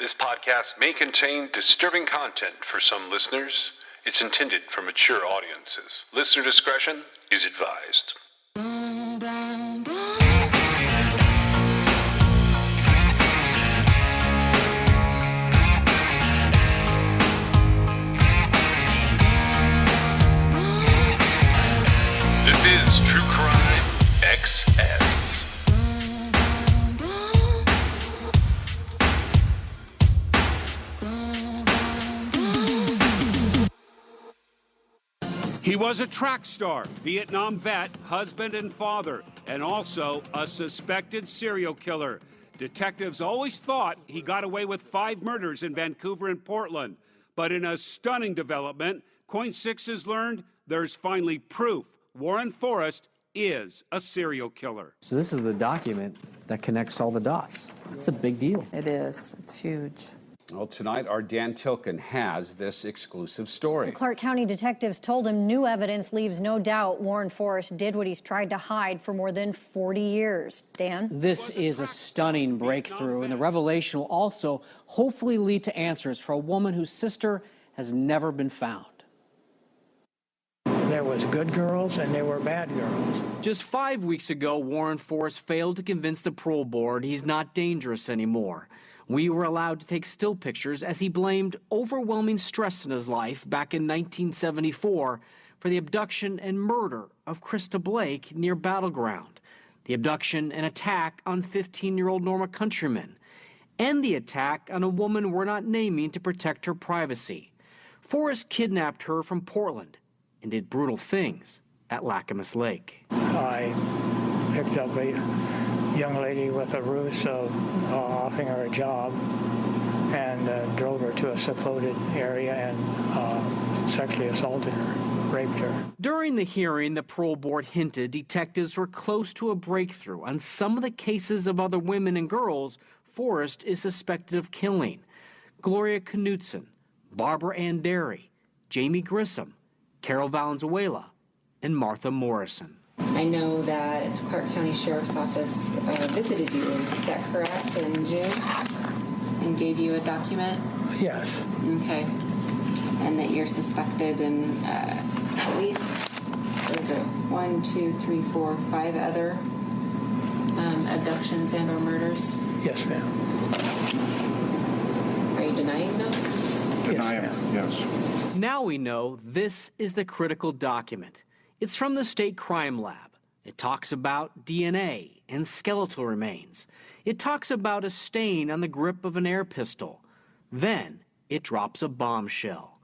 This podcast may contain disturbing content for some listeners. It's intended for mature audiences. Listener discretion is advised. This is True Crime XS. He was a track star, Vietnam vet, husband and father, and also a suspected serial killer. Detectives always thought he got away with 5 murders in Vancouver and Portland. But in a stunning development, Coin 6 has learned there's finally proof Warren Forrest is a serial killer. So this is the document that connects all the dots. It's a big deal. It is. It's huge. Well, tonight, our Dan Tilken has this exclusive story. Clark County detectives told him new evidence leaves no doubt Warren Forrest did what he's tried to hide for more than 40 years. Dan? This is a stunning breakthrough, and the revelation will also hopefully lead to answers for a woman whose sister has never been found. There was good girls and there were bad girls. Just 5 weeks ago, Warren Forrest failed to convince the parole board he's not dangerous anymore. We were allowed to take still pictures as he blamed overwhelming stress in his life back in 1974 for the abduction and murder of Krista Blake near Battleground, the abduction and attack on 15-year-old Norma Countryman, and the attack on a woman we're not naming to protect her privacy. Forrest kidnapped her from Portland and did brutal things at Lacamas Lake. I picked up a young lady with a ruse of offering her a job and drove her to a secluded area and sexually assaulted her, raped her. During the hearing, the parole board hinted detectives were close to a breakthrough on some of the cases of other women and girls Forrest is suspected of killing. Gloria Knutson, Barbara Ann Derry, Jamie Grissom, Carol Valenzuela, and Martha Morrison. I know that Clark County Sheriff's Office visited you, is that correct, in June? And gave you a document? Yes. Okay. And that you're suspected in at least, what is it, 1, 2, 3, 4, 5 other abductions and or murders? Yes, ma'am. Are you denying those? Deny them, yes. Now we know this is the critical document. It's from the state crime lab. It talks about DNA and skeletal remains. It talks about a stain on the grip of an air pistol. Then it drops a bombshell.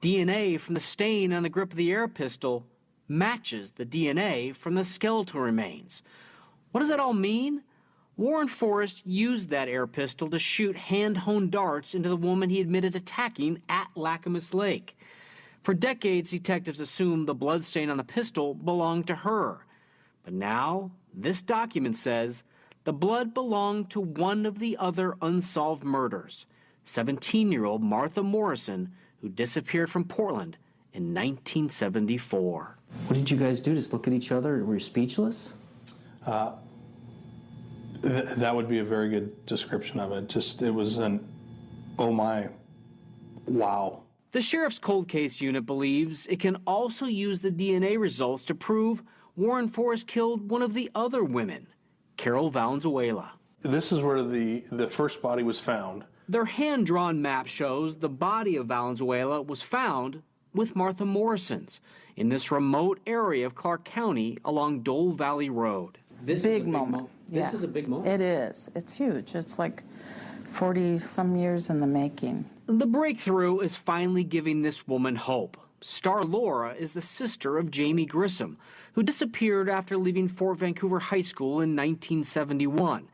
DNA from the stain on the grip of the air pistol matches the DNA from the skeletal remains. What does that all mean? Warren Forrest used that air pistol to shoot hand-honed darts into the woman he admitted attacking at Lacamas Lake. For decades, detectives assumed the bloodstain on the pistol belonged to her. But now, this document says the blood belonged to one of the other unsolved murders, 17-year-old Martha Morrison, who disappeared from Portland in 1974. What did you guys do? Just look at each other? Were you speechless? That would be a very good description of it. It was an, oh my, wow. The Sheriff's Cold Case Unit believes it can also use the DNA results to prove Warren Forrest killed one of the other women, Carol Valenzuela. This is where the first body was found. Their hand-drawn map shows the body of Valenzuela was found with Martha Morrison's in this remote area of Clark County along Dole Valley Road. This is a big moment. This is a big moment. It is. It's huge. It's like 40-some years in the making. The breakthrough is finally giving this woman hope. Star Laura is the sister of Jamie Grissom, who disappeared after leaving Fort Vancouver High School in 1971.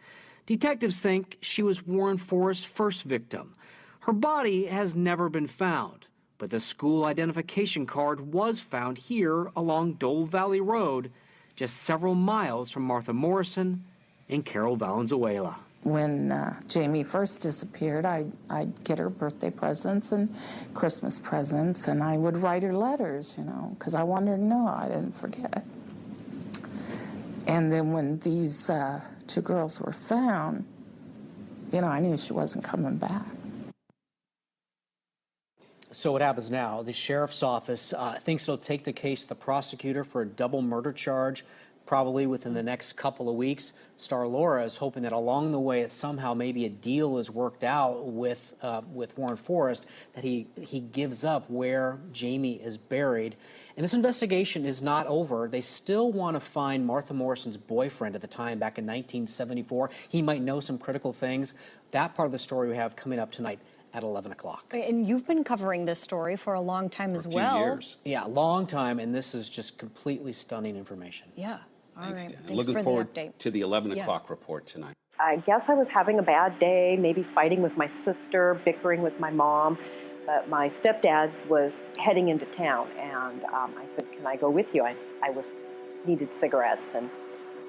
Detectives think she was Warren Forrest's first victim. Her body has never been found, but the school identification card was found here along Dole Valley Road, just several miles from Martha Morrison and Carol Valenzuela. When Jamie first disappeared, I'd get her birthday presents and Christmas presents, and I would write her letters, because I wanted her to know I didn't forget. And then when these 2 girls were found, I knew she wasn't coming back. So what happens now? The sheriff's office thinks it'll take the case to the prosecutor for a double murder charge, probably within the next couple of weeks. Star Laura is hoping that along the way, that somehow maybe a deal is worked out with Warren Forrest, that he gives up where Jamie is buried. And this investigation is not over. They still want to find Martha Morrison's boyfriend at the time, back in 1974. He might know some critical things. That part of the story we have coming up tonight at 11 o'clock. And you've been covering this story for a long time as well. A few years. Yeah, a long time, and this is just completely stunning information. Yeah. All right. Thanks, Dan. Thanks Looking for forward the update. to the 11 o'clock report tonight. I guess I was having a bad day, maybe fighting with my sister, bickering with my mom. But my stepdad was heading into town, and I said, "Can I go with you?" I needed cigarettes, and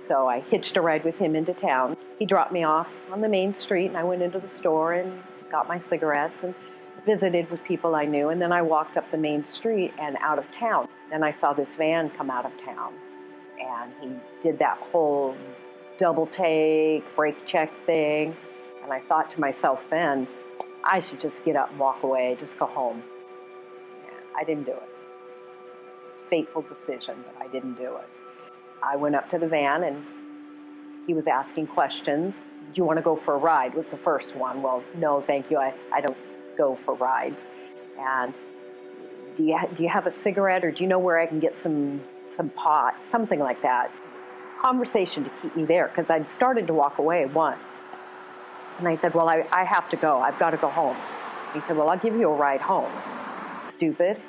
so I hitched a ride with him into town. He dropped me off on the main street, and I went into the store and got my cigarettes and visited with people I knew. And then I walked up the main street and out of town. Then I saw this van come out of town, and he did that whole double take, brake check thing. And I thought to myself then, I should just get up and walk away, just go home. Yeah, I didn't do it. Fateful decision, but I didn't do it. I went up to the van, and he was asking questions. "Do you want to go for a ride?" was the first one. "Well, no, thank you. I don't go for rides." And do you have a cigarette, or do you know where I can get some pot? Something like that. Conversation to keep me there, because I'd started to walk away once. And I said, "Well, I have to go. I've got to go home." He said, "Well, I'll give you a ride home." Stupid.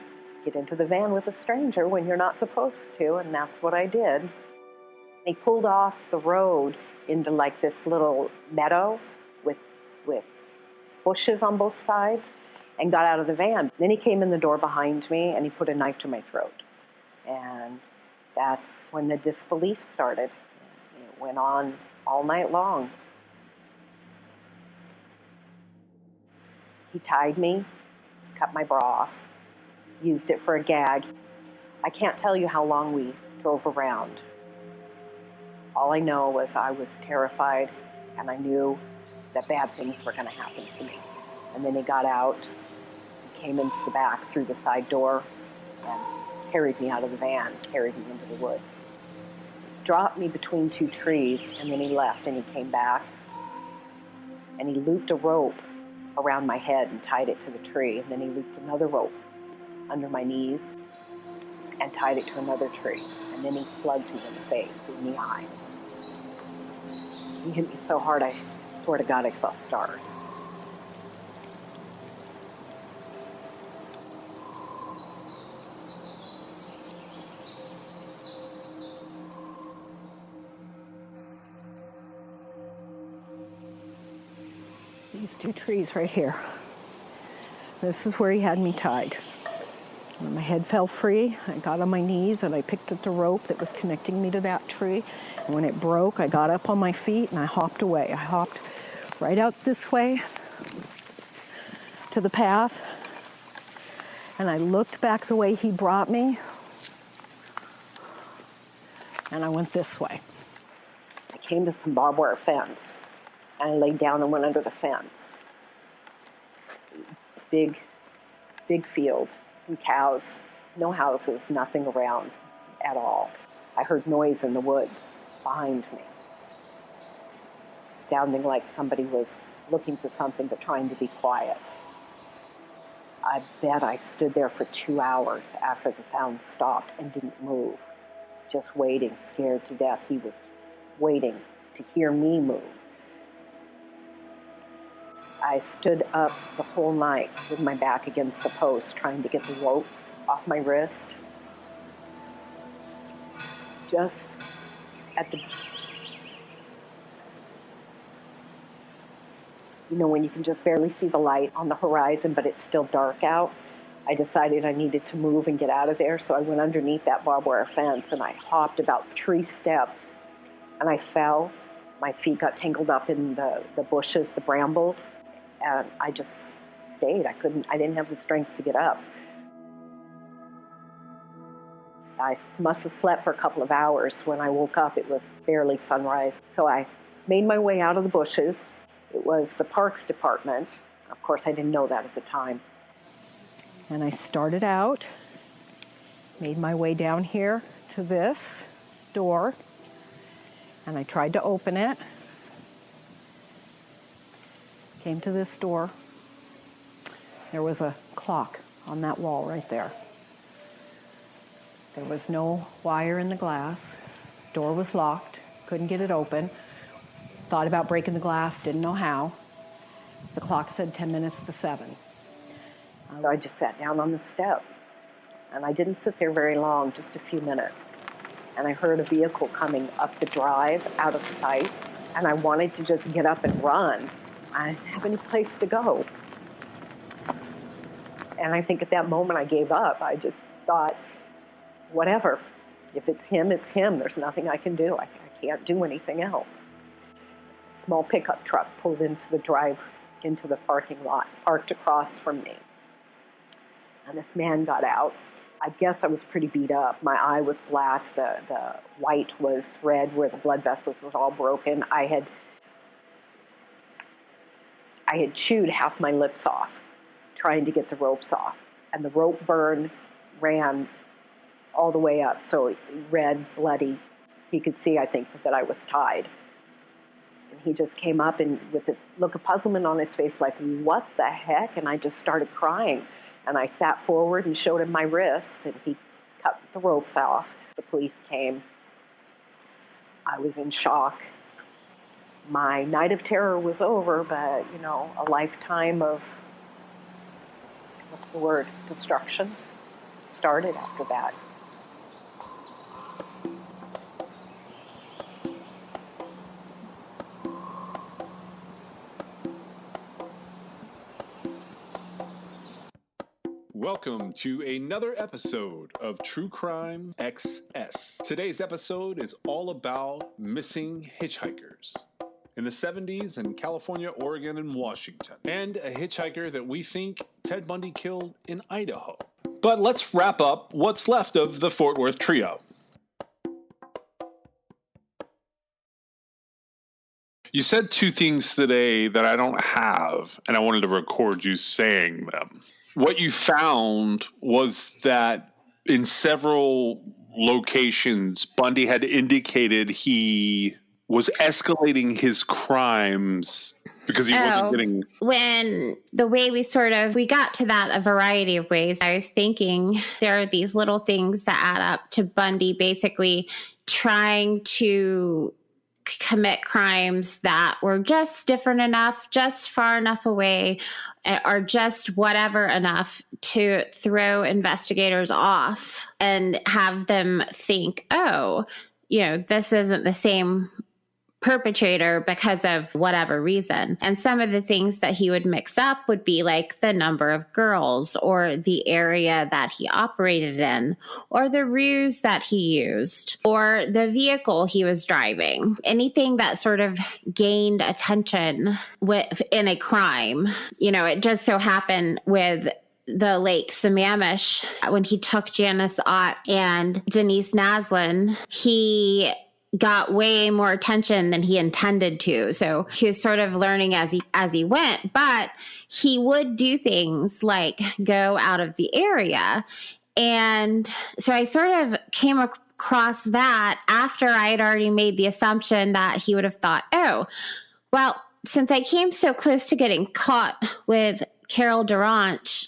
Get into the van with a stranger when you're not supposed to, and that's what I did. He pulled off the road into like this little meadow with bushes on both sides and got out of the van. Then he came in the door behind me, and he put a knife to my throat. And that's when the disbelief started. It went on all night long. He tied me, cut my bra off, used it for a gag. I can't tell you how long we drove around. All I know was I was terrified, and I knew that bad things were going to happen to me. And then he got out, came into the back through the side door, and carried me out of the van, carried me into the woods. Dropped me between two trees, and then he left, and he came back, and he looped a rope around my head and tied it to the tree, and then he looped another rope under my knees and tied it to another tree, and then he slugged me in the face, in the eye. He hit me so hard, I swear to God, I saw stars. These two trees right here. This is where he had me tied. When my head fell free, I got on my knees and I picked up the rope that was connecting me to that tree. And when it broke, I got up on my feet and I hopped away. I hopped right out this way to the path, and I looked back the way he brought me, and I went this way. I came to some barbed wire fence, and I laid down and went under the fence. Big field, some cows, no houses, nothing around at all. I heard noise in the woods behind me, sounding like somebody was looking for something but trying to be quiet. I bet I stood there for 2 hours after the sound stopped and didn't move, just waiting, scared to death. He was waiting to hear me move. I stood up the whole night with my back against the post, trying to get the ropes off my wrist. Just at the, when you can just barely see the light on the horizon, but it's still dark out, I decided I needed to move and get out of there. So I went underneath that barbed wire fence and I hopped about 3 steps and I fell. My feet got tangled up in the bushes, the brambles, and I just stayed. I didn't have the strength to get up. I must have slept for a couple of hours. When I woke up, it was barely sunrise. So I made my way out of the bushes. It was the Parks Department. Of course, I didn't know that at the time. And I started out, made my way down here to this door, and I tried to open it. Came to this door. There was a clock on that wall right there. There was no wire in the glass. Door was locked, couldn't get it open. Thought about breaking the glass, didn't know how. The clock said 10 minutes to 7. So I just sat down on the step, and I didn't sit there very long, just a few minutes. And I heard a vehicle coming up the drive out of sight, and I wanted to just get up and run. I didn't have any place to go. And I think at that moment I gave up. I just thought, whatever. If it's him, it's him. There's nothing I can do. I can't do anything else. A small pickup truck pulled into the drive, into the parking lot, parked across from me. And this man got out. I guess I was pretty beat up. My eye was black. The white was red where the blood vessels was all broken. I had chewed half my lips off trying to get the ropes off. And the rope burn ran all the way up. So red, bloody. He could see, I think, that I was tied. And he just came up and with this look of puzzlement on his face, like, what the heck? And I just started crying. And I sat forward and showed him my wrists, and he cut the ropes off. The police came. I was in shock. My night of terror was over, but, you know, a lifetime of, what's the word, destruction started after that. Welcome to another episode of True Crime XS. Today's episode is all about missing hitchhikers in the 70s in California, Oregon, and Washington, and a hitchhiker that we think Ted Bundy killed in Idaho. But let's wrap up what's left of the Fort Worth trio. You said two things today that I don't have, and I wanted to record you saying them. What you found was that in several locations, Bundy had indicated he was escalating his crimes because he wasn't getting... When the way we got to that a variety of ways, I was thinking there are these little things that add up to Bundy basically trying to commit crimes that were just different enough, just far enough away, or just whatever enough to throw investigators off and have them think, oh, you know, this isn't the same perpetrator because of whatever reason. And some of the things that he would mix up would be like the number of girls or the area that he operated in or the ruse that he used or the vehicle he was driving. Anything that sort of gained attention in a crime. You know, it just so happened with the Lake Sammamish, when he took Janice Ott and Denise Naslin, he got way more attention than he intended to. So he was sort of learning as he went, but he would do things like go out of the area. And so I sort of came across that after I had already made the assumption that he would have thought, oh, well, since I came so close to getting caught with Carol Durant,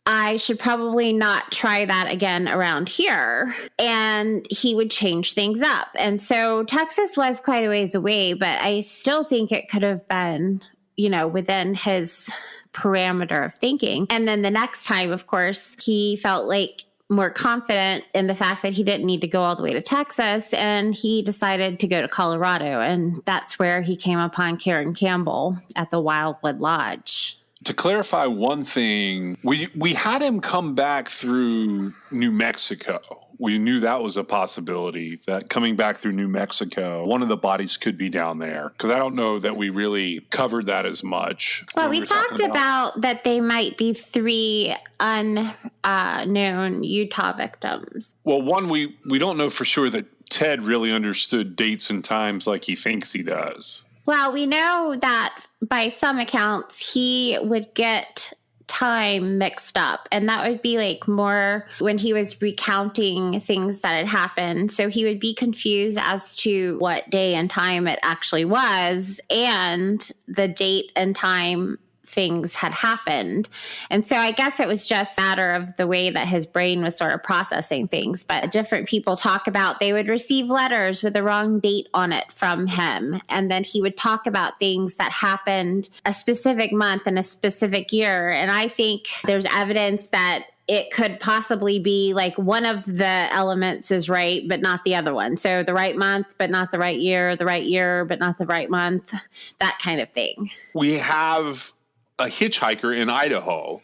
I should probably not try that again around here. And he would change things up. And so Texas was quite a ways away, but I still think it could have been, you know, within his parameter of thinking. And then the next time, of course, he felt like more confident in the fact that he didn't need to go all the way to Texas. And he decided to go to Colorado. And that's where he came upon Karen Campbell at the Wildwood Lodge. To clarify one thing, we had him come back through New Mexico. We knew that was a possibility, that coming back through New Mexico, one of the bodies could be down there. Because I don't know that we really covered that as much. Well, we talked about that they might be 3 unknown Utah victims. Well, one, we don't know for sure that Ted really understood dates and times like he thinks he does. Well, we know that by some accounts, he would get time mixed up, and that would be like more when he was recounting things that had happened. So he would be confused as to what day and time it actually was and the date and time things had happened. And so I guess it was just a matter of the way that his brain was sort of processing things. But different people talk about they would receive letters with the wrong date on it from him. And then he would talk about things that happened a specific month and a specific year. And I think there's evidence that it could possibly be like one of the elements is right, but not the other one. So the right month, but not the right year, but not the right month, that kind of thing. We have a hitchhiker in Idaho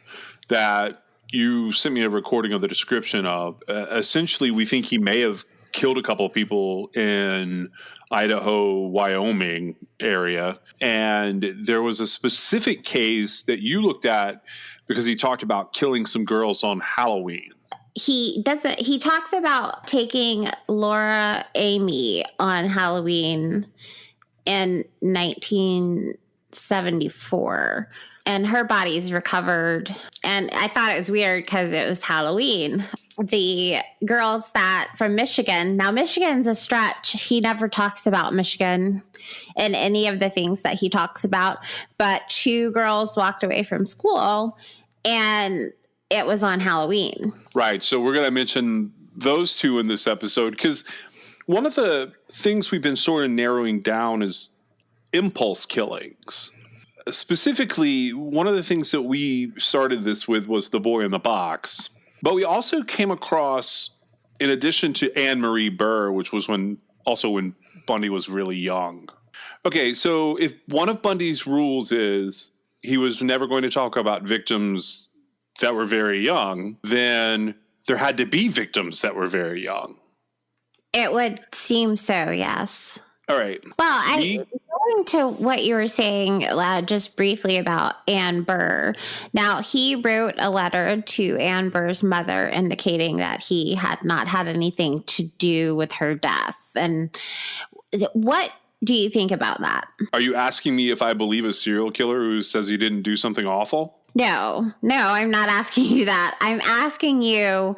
that you sent me a recording of the description of. Essentially, we think he may have killed a couple of people in Idaho, Wyoming area. And there was a specific case that you looked at because he talked about killing some girls on Halloween. He talks about taking Laura Amy on Halloween in 1974. And her body's recovered. And I thought it was weird because it was Halloween. The girls that from Michigan, now Michigan's a stretch. He never talks about Michigan in any of the things that he talks about. But 2 girls walked away from school and it was on Halloween. Right. So we're going to mention those 2 in this episode because one of the things we've been sort of narrowing down is impulse killings. Specifically, one of the things that we started this with was The Boy in the Box. But we also came across, in addition to Anne Marie Burr, which was when Bundy was really young. Okay, so if one of Bundy's rules is he was never going to talk about victims that were very young, then there had to be victims that were very young. It would seem so, yes. All right. Well, going to what you were saying just briefly about Ann Burr. Now, he wrote a letter to Ann Burr's mother indicating that he had not had anything to do with her death. And what do you think about that? Are you asking me if I believe a serial killer who says he didn't do something awful? No, I'm not asking you that. I'm asking you,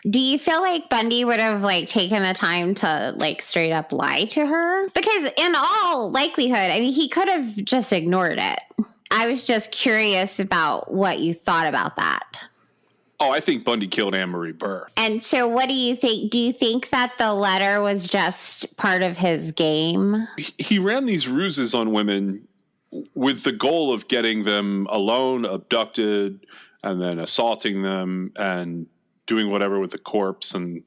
do you feel like Bundy would have taken the time to straight up lie to her? Because in all likelihood, I mean, he could have just ignored it. I was just curious about what you thought about that. Oh, I think Bundy killed Anne Marie Burr. And so what do you think? Do you think that the letter was just part of his game? He ran these ruses on women with the goal of getting them alone, abducted, and then assaulting them and doing whatever with the corpse and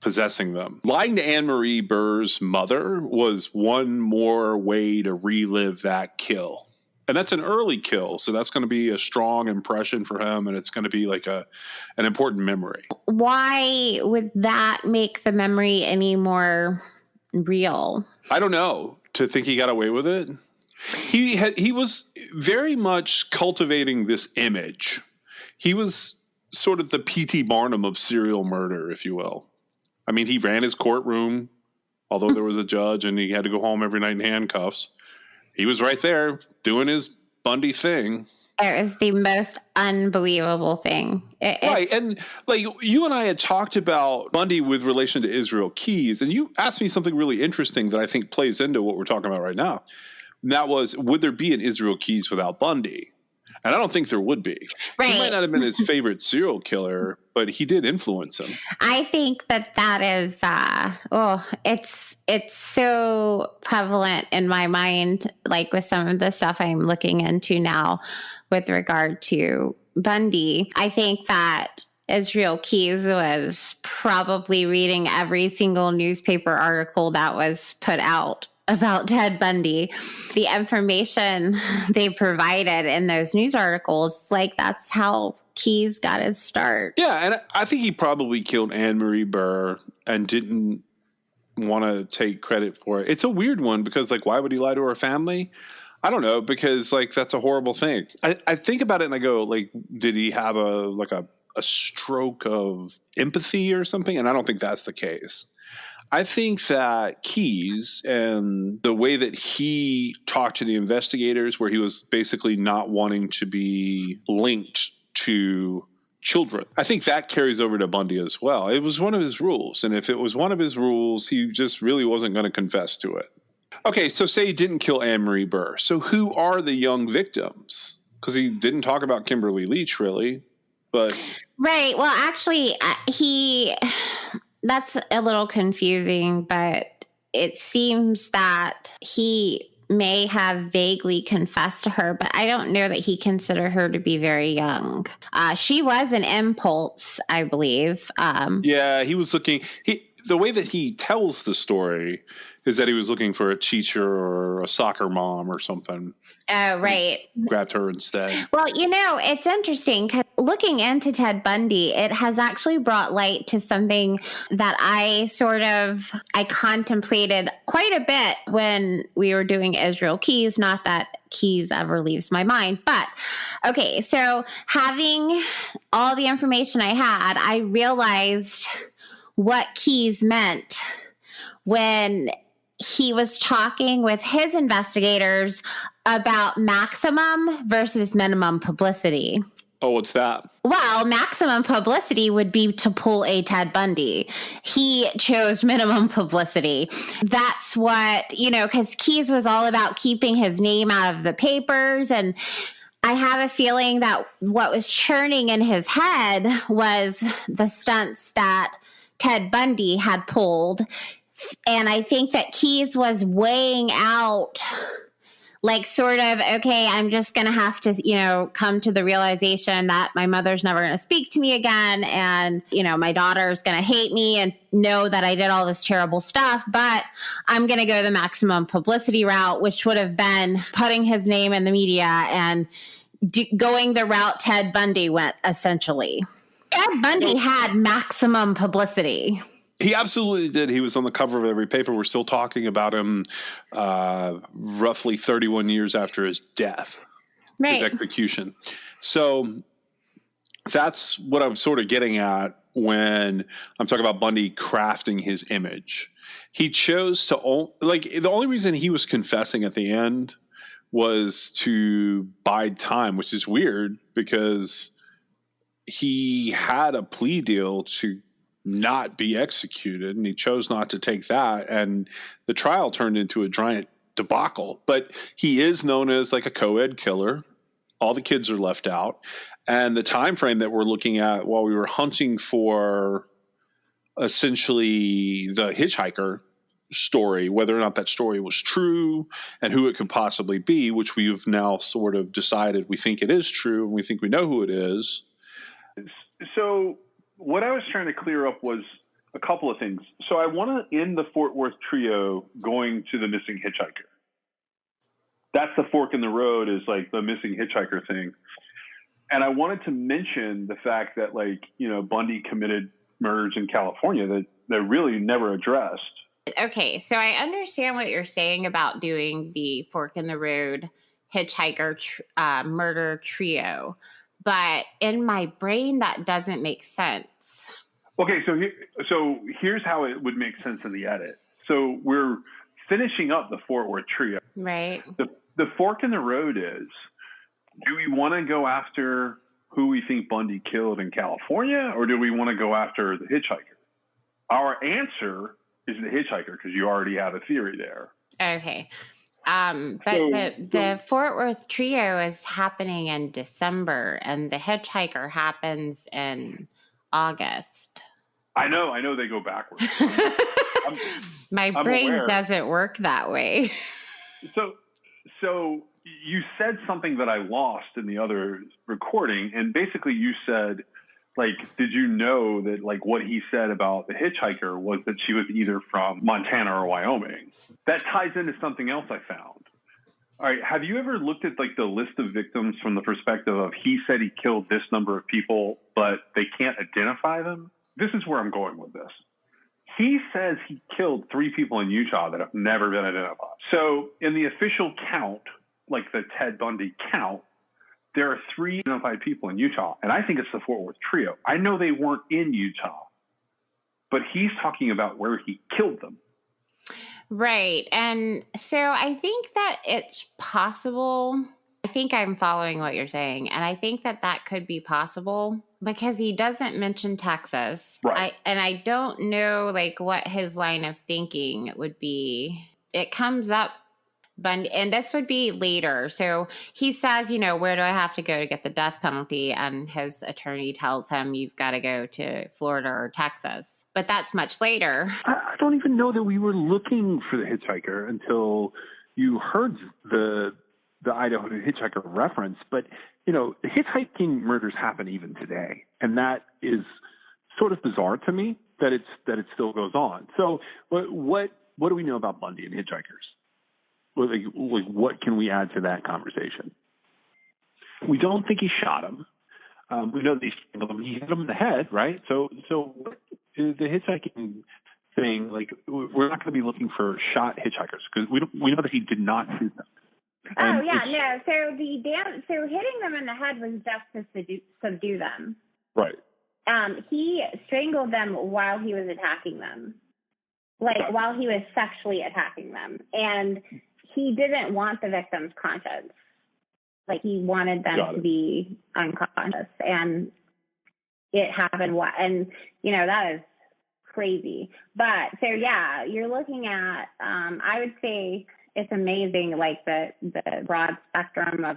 possessing them. Lying to Anne Marie Burr's mother was one more way to relive that kill. And that's an early kill, so that's going to be a strong impression for him, and it's going to be an important memory. Why would that make the memory any more real? I don't know. To think he got away with it? He was very much cultivating this image. He was sort of the P.T. Barnum of serial murder, if you will. I mean, he ran his courtroom, although there was a judge and he had to go home every night in handcuffs. He was right there doing his Bundy thing. It was the most unbelievable thing. Right. And you and I had talked about Bundy with relation to Israel Keyes, and you asked me something really interesting that I think plays into what we're talking about right now. And that was, would there be an Israel Keyes without Bundy? And I don't think there would be. Right. He might not have been his favorite serial killer, but he did influence him. I think that is, it's so prevalent in my mind, with some of the stuff I'm looking into now with regard to Bundy. I think that Israel Keyes was probably reading every single newspaper article that was put out about Ted Bundy. The information they provided in those news articles, that's how Keyes got his start. Yeah, and I think he probably killed Anne Marie Burr and didn't want to take credit for it. It's a weird one because, why would he lie to her family? I don't know, because, that's a horrible thing. I think about it and I go, did he have a stroke of empathy or something? And I don't think that's the case. I think that Keyes and the way that he talked to the investigators, where he was basically not wanting to be linked to children. I think that carries over to Bundy as well. It was one of his rules. And if it was one of his rules, he just really wasn't going to confess to it. Okay, so say he didn't kill Anne Marie Burr. So who are the young victims? Because he didn't talk about Kimberly Leach, really. But right. Well, actually, that's a little confusing, but it seems that he may have vaguely confessed to her, but I don't know that he considered her to be very young. She was an impulse, I believe. Yeah, he was looking. The way that he tells the story is that he was looking for a teacher or a soccer mom or something. Oh, right. Grabbed her instead. Well, it's interesting because looking into Ted Bundy, it has actually brought light to something that I contemplated quite a bit when we were doing Israel Keys. Not that Keys ever leaves my mind, but okay. So having all the information I had, I realized what Keys meant when he was talking with his investigators about maximum versus minimum publicity. Oh, what's that? Well, maximum publicity would be to pull a Ted Bundy. He chose minimum publicity. That's what, because Keys was all about keeping his name out of the papers. And I have a feeling that what was churning in his head was the stunts that Ted Bundy had pulled. And I think that Keys was weighing out, okay, I'm just going to have to, come to the realization that my mother's never going to speak to me again. And, my daughter's going to hate me and know that I did all this terrible stuff. But I'm going to go the maximum publicity route, which would have been putting his name in the media and going the route Ted Bundy went, essentially. Ted Bundy had maximum publicity. He absolutely did. He was on the cover of every paper. We're still talking about him roughly 31 years after his death, right. His execution. So that's what I'm sort of getting at when I'm talking about Bundy crafting his image. He chose to, the only reason he was confessing at the end was to bide time, which is weird because he had a plea deal to not be executed, and he chose not to take that, and the trial turned into a giant debacle. But he is known as like a co-ed killer. All the kids are left out, and the time frame that we're looking at while we were hunting for essentially the hitchhiker story, whether or not that story was true and who it could possibly be, which we've now sort of decided we think it is true and we think we know who it is. So what I was trying to clear up was a couple of things. So I want to end the Fort Worth trio going to the missing hitchhiker. That's the fork in the road, is like the missing hitchhiker thing. And I wanted to mention the fact that, Bundy committed murders in California that they're really never addressed. Okay, so I understand what you're saying about doing the fork in the road hitchhiker murder trio. But in my brain, that doesn't make sense. Okay, so here's how it would make sense in the edit. So we're finishing up the Fort Worth trio. Right. The fork in the road is, do we want to go after who we think Bundy killed in California, or do we want to go after the hitchhiker? Our answer is the hitchhiker, because you already have a theory there. Okay. But the Fort Worth trio is happening in December, and the hitchhiker happens in August. I know they go backwards. My brain doesn't work that way. So you said something that I lost in the other recording, and basically you said, did you know that, what he said about the hitchhiker was that she was either from Montana or Wyoming? That ties into something else I found. All right, have you ever looked at, the list of victims from the perspective of he said he killed this number of people, but they can't identify them? This is where I'm going with this. He says he killed 3 people in Utah that have never been identified. So in the official count, the Ted Bundy count, there are 3 identified people in Utah, and I think it's the Fort Worth trio. I know they weren't in Utah, but he's talking about where he killed them. Right. And so I think that it's possible I think I'm following what you're saying. And I think that could be possible because he doesn't mention Texas. Right. I don't know like what his line of thinking would be. It comes up, and this would be later. So he says, where do I have to go to get the death penalty? And his attorney tells him, you've got to go to Florida or Texas. But that's much later. I don't even know that we were looking for the hitchhiker until you heard the Idaho hitchhiker reference. But, hitchhiking murders happen even today. And that is sort of bizarre to me that it still goes on. So what do we know about Bundy and hitchhikers? What can we add to that conversation? We don't think he shot him. We know that he strangled him. He hit him in the head, right? So the hitchhiking thing, we're not going to be looking for shot hitchhikers because we know that he did not shoot them. And no. So hitting them in the head was just to subdue them. Right. He strangled them while he was attacking them, while he was sexually attacking them, and he didn't want the victims conscious. He wanted them to be unconscious, and it happened. And that is crazy. But so you're looking at. I would say it's amazing, the broad spectrum of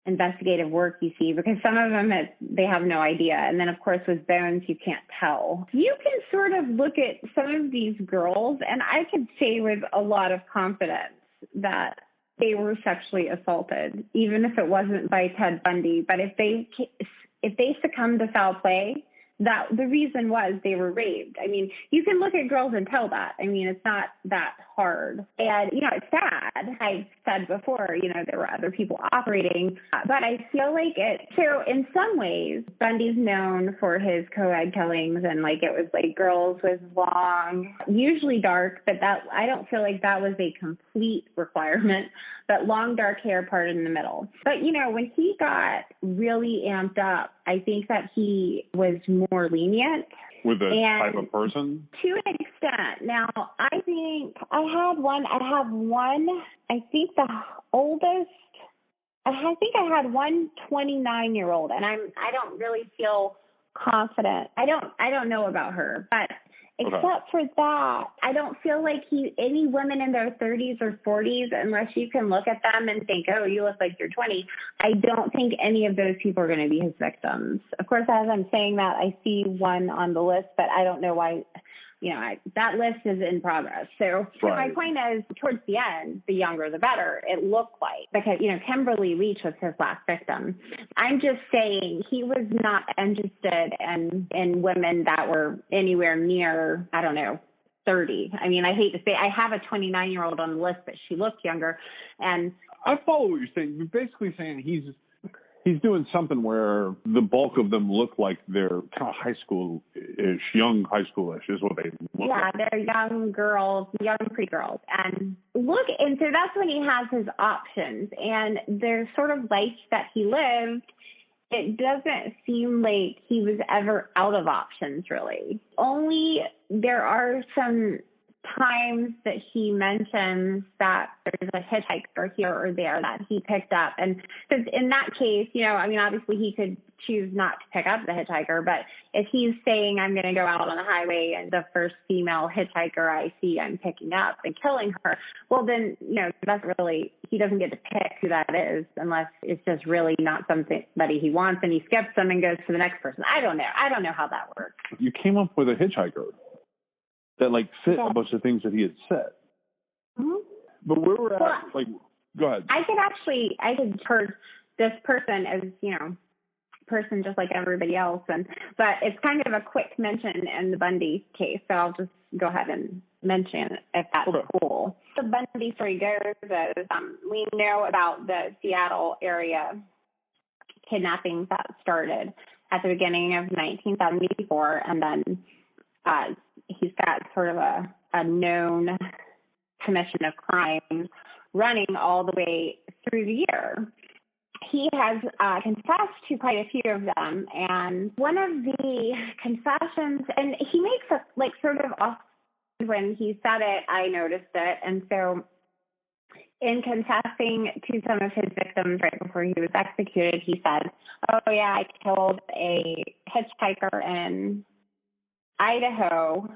investigative work you see, because some of them they have no idea, and then of course with bones you can't tell. You can sort of look at some of these girls, and I could say with a lot of confidence that they were sexually assaulted, even if it wasn't by Ted Bundy. But if they succumbed to foul play, that the reason was they were raped. I mean, you can look at girls and tell that. I mean, it's not that hard. And, it's sad. I've said before, there were other people operating, but I feel like so in some ways, Bundy's known for his co-ed killings, and it was girls with long, usually dark, but I don't feel like that was a complete requirement, but long dark hair parted in the middle. But, when he got really amped up, I think that he was more lenient. With a type of person? To an extent. Now, I think I have one, I think the oldest, I think I had one 29-year-old, and I don't really feel confident. I don't know about her, but except for that, I don't feel like any women in their 30s or 40s, unless you can look at them and think, oh, you look like you're 20, I don't think any of those people are going to be his victims. Of course, as I'm saying that, I see one on the list, but I don't know why. That list is in progress. So my point is, towards the end, the younger the better, it looked like. Because, Kimberly Leach was his last victim. I'm just saying he was not interested in women that were anywhere near, 30. I mean, I hate to say, I have a 29-year-old on the list, but she looked younger. And I follow what you're saying. You're basically saying he's doing something where the bulk of them look like they're kind of high school-ish, young high school-ish is what they look like. Yeah, they're young girls, young pre-girls. And so that's when he has his options. And their sort of life that he lived, it doesn't seem like he was ever out of options, really. Only there are some times that he mentions that there's a hitchhiker here or there that he picked up. And because in that case, obviously he could choose not to pick up the hitchhiker, but if he's saying, I'm going to go out on the highway and the first female hitchhiker I see, I'm picking up and killing her, well then, that's really, he doesn't get to pick who that is unless it's just really not somebody he wants, and he skips them and goes to the next person. I don't know how that works. You came up with a hitchhiker that fit a bunch of things that he had said. Mm-hmm. But where we're at, go ahead. I could heard this person as, person just like everybody else. But it's kind of a quick mention in the Bundy case. So I'll just go ahead and mention it if that's cool. The Bundy story goes as we know about the Seattle area kidnappings that started at the beginning of 1974. And then he's got sort of a known commission of crimes running all the way through the year. He has confessed to quite a few of them, and one of the confessions, and he makes a sort of off when he said it, I noticed it, and so in confessing to some of his victims right before he was executed, he said, "Oh yeah, I killed a hitchhiker in Idaho."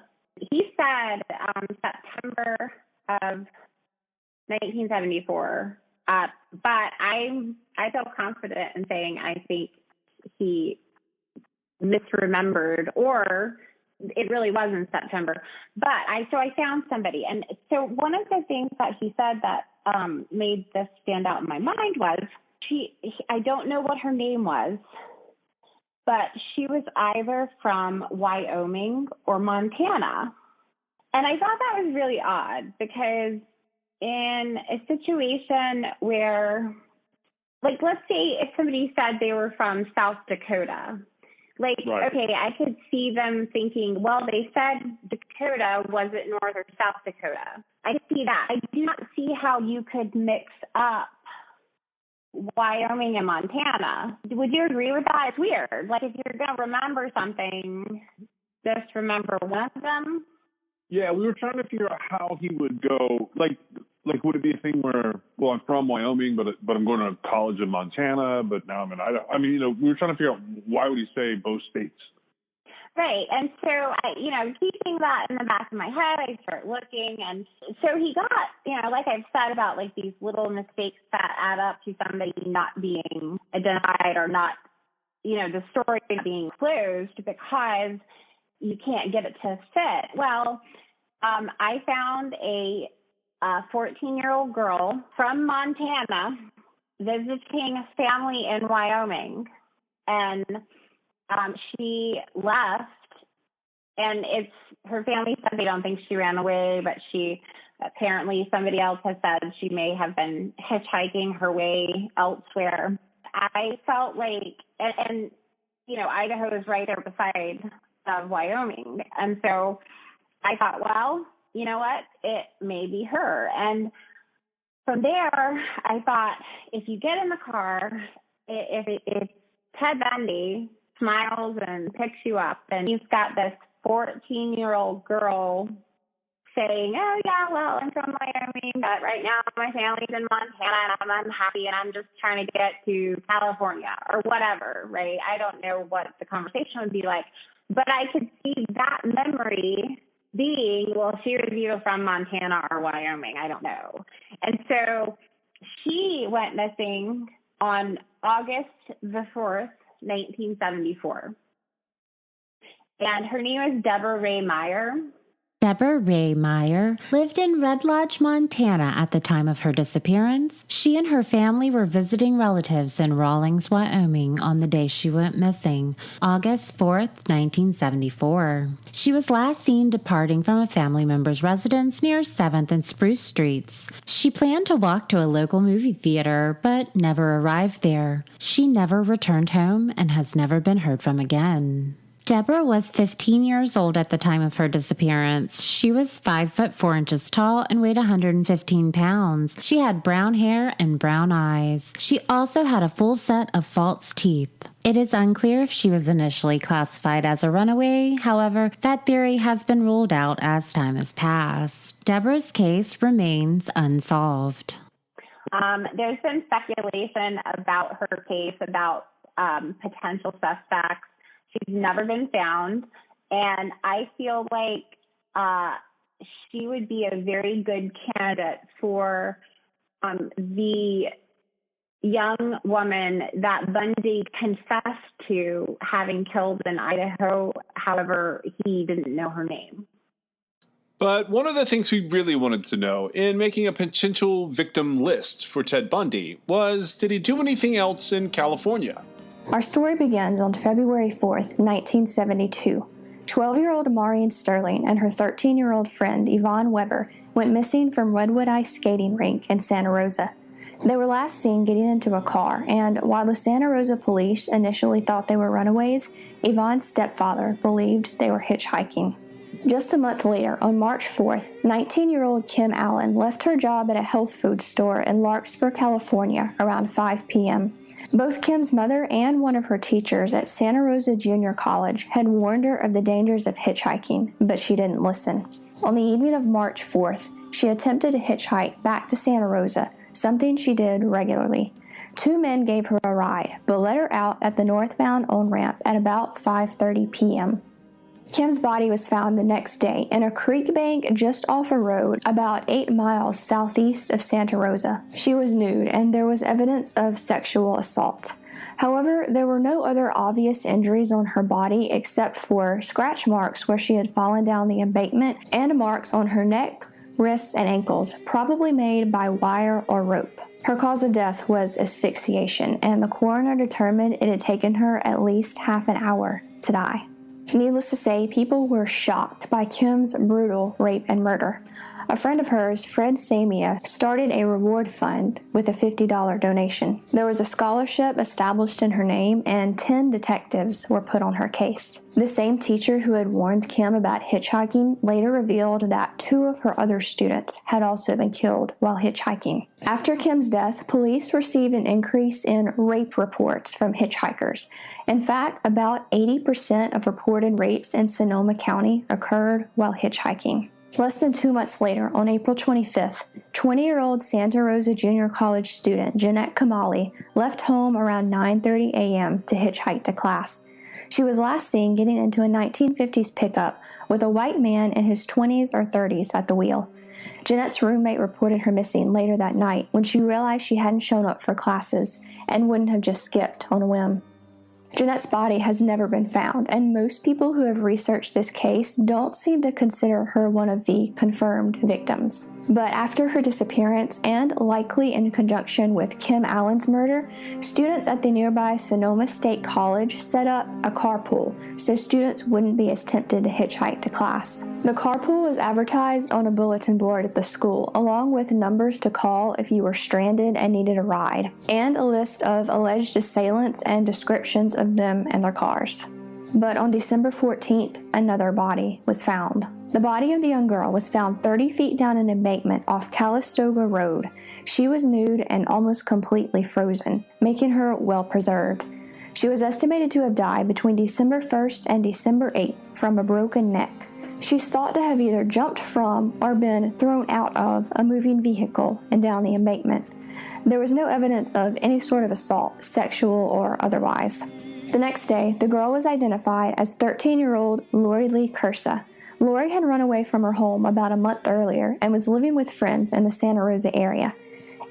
He said September of 1974, but I feel confident in saying I think he misremembered, or it really was in September. But I found somebody, and so one of the things that he said that made this stand out in my mind was I don't know what her name was, but she was either from Wyoming or Montana. And I thought that was really odd, because in a situation where, like, let's say if somebody said they were from South Dakota, like, right. Okay, I could see them thinking, well, they said Dakota, was it North or South Dakota? I see that. I do not see how you could mix up Wyoming and Montana. Would you agree with that? It's weird. Like, if you're going to remember something, just remember one of them. Yeah, we were trying to figure out how he would go. Like, would it be a thing where, well, I'm from Wyoming, but I'm going to college in Montana, but now I'm in Idaho. I mean, we were trying to figure out why would he say both states. Right, and so, keeping that in the back of my head, I start looking, and so he got, like I've said about, like, these little mistakes that add up to somebody not being identified or not, the story being closed because you can't get it to fit. Well, I found a 14-year-old girl from Montana visiting a family in Wyoming, and she left, and her family said they don't think she ran away, but somebody else has said she may have been hitchhiking her way elsewhere. I felt like, and Idaho is right there beside Wyoming, and so I thought, well, you know what, it may be her. And from there, I thought, if you get in the car, if Ted Bundy smiles and picks you up, and he's got this 14-year-old girl saying, "Oh yeah, well, I'm from Wyoming, but right now my family's in Montana and I'm unhappy and I'm just trying to get to California," or whatever, right? I don't know what the conversation would be like, but I could see that memory being, well, she was either from Montana or Wyoming, I don't know. And so she went missing on August the 4th, 1974. And her name is Deborah Ray Meyer. Deborah Ray Meyer lived in Red Lodge, Montana at the time of her disappearance. She and her family were visiting relatives in Rawlins, Wyoming on the day she went missing, August 4th, 1974. She was last seen departing from a family member's residence near 7th and Spruce Streets. She planned to walk to a local movie theater, but never arrived there. She never returned home and has never been heard from again. Deborah was 15 years old at the time of her disappearance. She was 5'4" tall and weighed 115 pounds. She had brown hair and brown eyes. She also had a full set of false teeth. It is unclear if she was initially classified as a runaway. However, that theory has been ruled out as time has passed. Deborah's case remains unsolved. There's been speculation about her case, about potential suspects. She's never been found, and I feel like she would be a very good candidate for the young woman that Bundy confessed to having killed in Idaho. However, he didn't know her name. But one of the things we really wanted to know in making a potential victim list for Ted Bundy was, did he do anything else in California? Our story begins on February 4th, 1972. 12-year-old Marion Sterling and her 13-year-old friend Yvonne Weber went missing from Redwood Ice Skating Rink in Santa Rosa. They were last seen getting into a car, and while the Santa Rosa police initially thought they were runaways, Yvonne's stepfather believed they were hitchhiking. Just a month later, on March 4th, 19-year-old Kim Allen left her job at a health food store in Larkspur, California around 5 p.m. Both Kim's mother and one of her teachers at Santa Rosa Junior College had warned her of the dangers of hitchhiking, but she didn't listen. On the evening of March 4th, she attempted to hitchhike back to Santa Rosa, something she did regularly. 2 men gave her a ride, but let her out at the northbound on-ramp at about 5:30 p.m. Kim's body was found the next day in a creek bank just off a road about 8 miles southeast of Santa Rosa. She was nude, and there was evidence of sexual assault. However, there were no other obvious injuries on her body except for scratch marks where she had fallen down the embankment and marks on her neck, wrists, and ankles, probably made by wire or rope. Her cause of death was asphyxiation, and the coroner determined it had taken her at least half an hour to die. Needless to say, people were shocked by Kim's brutal rape and murder. A friend of hers, Fred Samia, started a reward fund with a $50 donation. There was a scholarship established in her name, and 10 detectives were put on her case. The same teacher who had warned Kim about hitchhiking later revealed that 2 of her other students had also been killed while hitchhiking. After Kim's death, police received an increase in rape reports from hitchhikers. In fact, about 80% of reported rapes in Sonoma County occurred while hitchhiking. Less than 2 months later, on April 25th, 20-year-old Santa Rosa Junior College student Jeanette Kamali left home around 9:30 a.m. to hitchhike to class. She was last seen getting into a 1950s pickup with a white man in his 20s or 30s at the wheel. Jeanette's roommate reported her missing later that night when she realized she hadn't shown up for classes and wouldn't have just skipped on a whim. Jeanette's body has never been found, and most people who have researched this case don't seem to consider her one of the confirmed victims. But after her disappearance, and likely in conjunction with Kim Allen's murder, students at the nearby Sonoma State College set up a carpool so students wouldn't be as tempted to hitchhike to class. The carpool was advertised on a bulletin board at the school, along with numbers to call if you were stranded and needed a ride, and a list of alleged assailants and descriptions of them and their cars. But on December 14th, another body was found. The body of the young girl was found 30 feet down an embankment off Calistoga Road. She was nude and almost completely frozen, making her well preserved. She was estimated to have died between December 1st and December 8th from a broken neck. She's thought to have either jumped from or been thrown out of a moving vehicle and down the embankment. There was no evidence of any sort of assault, sexual or otherwise. The next day, the girl was identified as 13-year-old Lori Lee Cursa. Lori had run away from her home about a month earlier and was living with friends in the Santa Rosa area.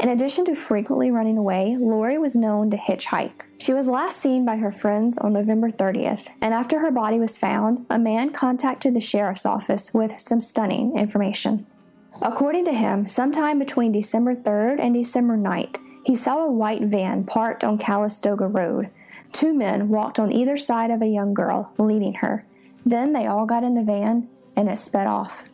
In addition to frequently running away, Lori was known to hitchhike. She was last seen by her friends on November 30th, and after her body was found, a man contacted the sheriff's office with some stunning information. According to him, sometime between December 3rd and December 9th, he saw a white van parked on Calistoga Road. 2 men walked on either side of a young girl, leading her. Then they all got in the van, and it sped off.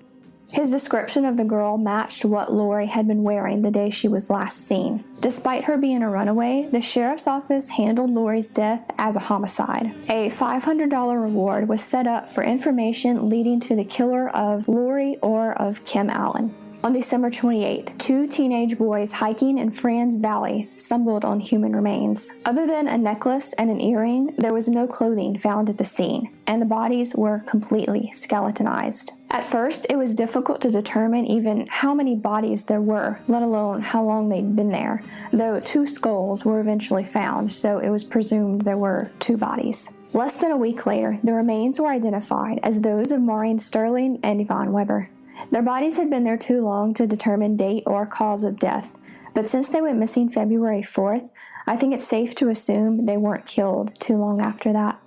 His description of the girl matched what Lori had been wearing the day she was last seen. Despite her being a runaway, the sheriff's office handled Lori's death as a homicide. A $500 reward was set up for information leading to the killer of Lori or of Kim Allen. On December 28th, 2 teenage boys hiking in Franz Valley stumbled on human remains. Other than a necklace and an earring, there was no clothing found at the scene, and the bodies were completely skeletonized. At first, it was difficult to determine even how many bodies there were, let alone how long they'd been there, though 2 skulls were eventually found, so it was presumed there were 2 bodies. Less than a week later, the remains were identified as those of Maureen Sterling and Yvonne Weber. Their bodies had been there too long to determine date or cause of death, but since they went missing February 4th, I think it's safe to assume they weren't killed too long after that.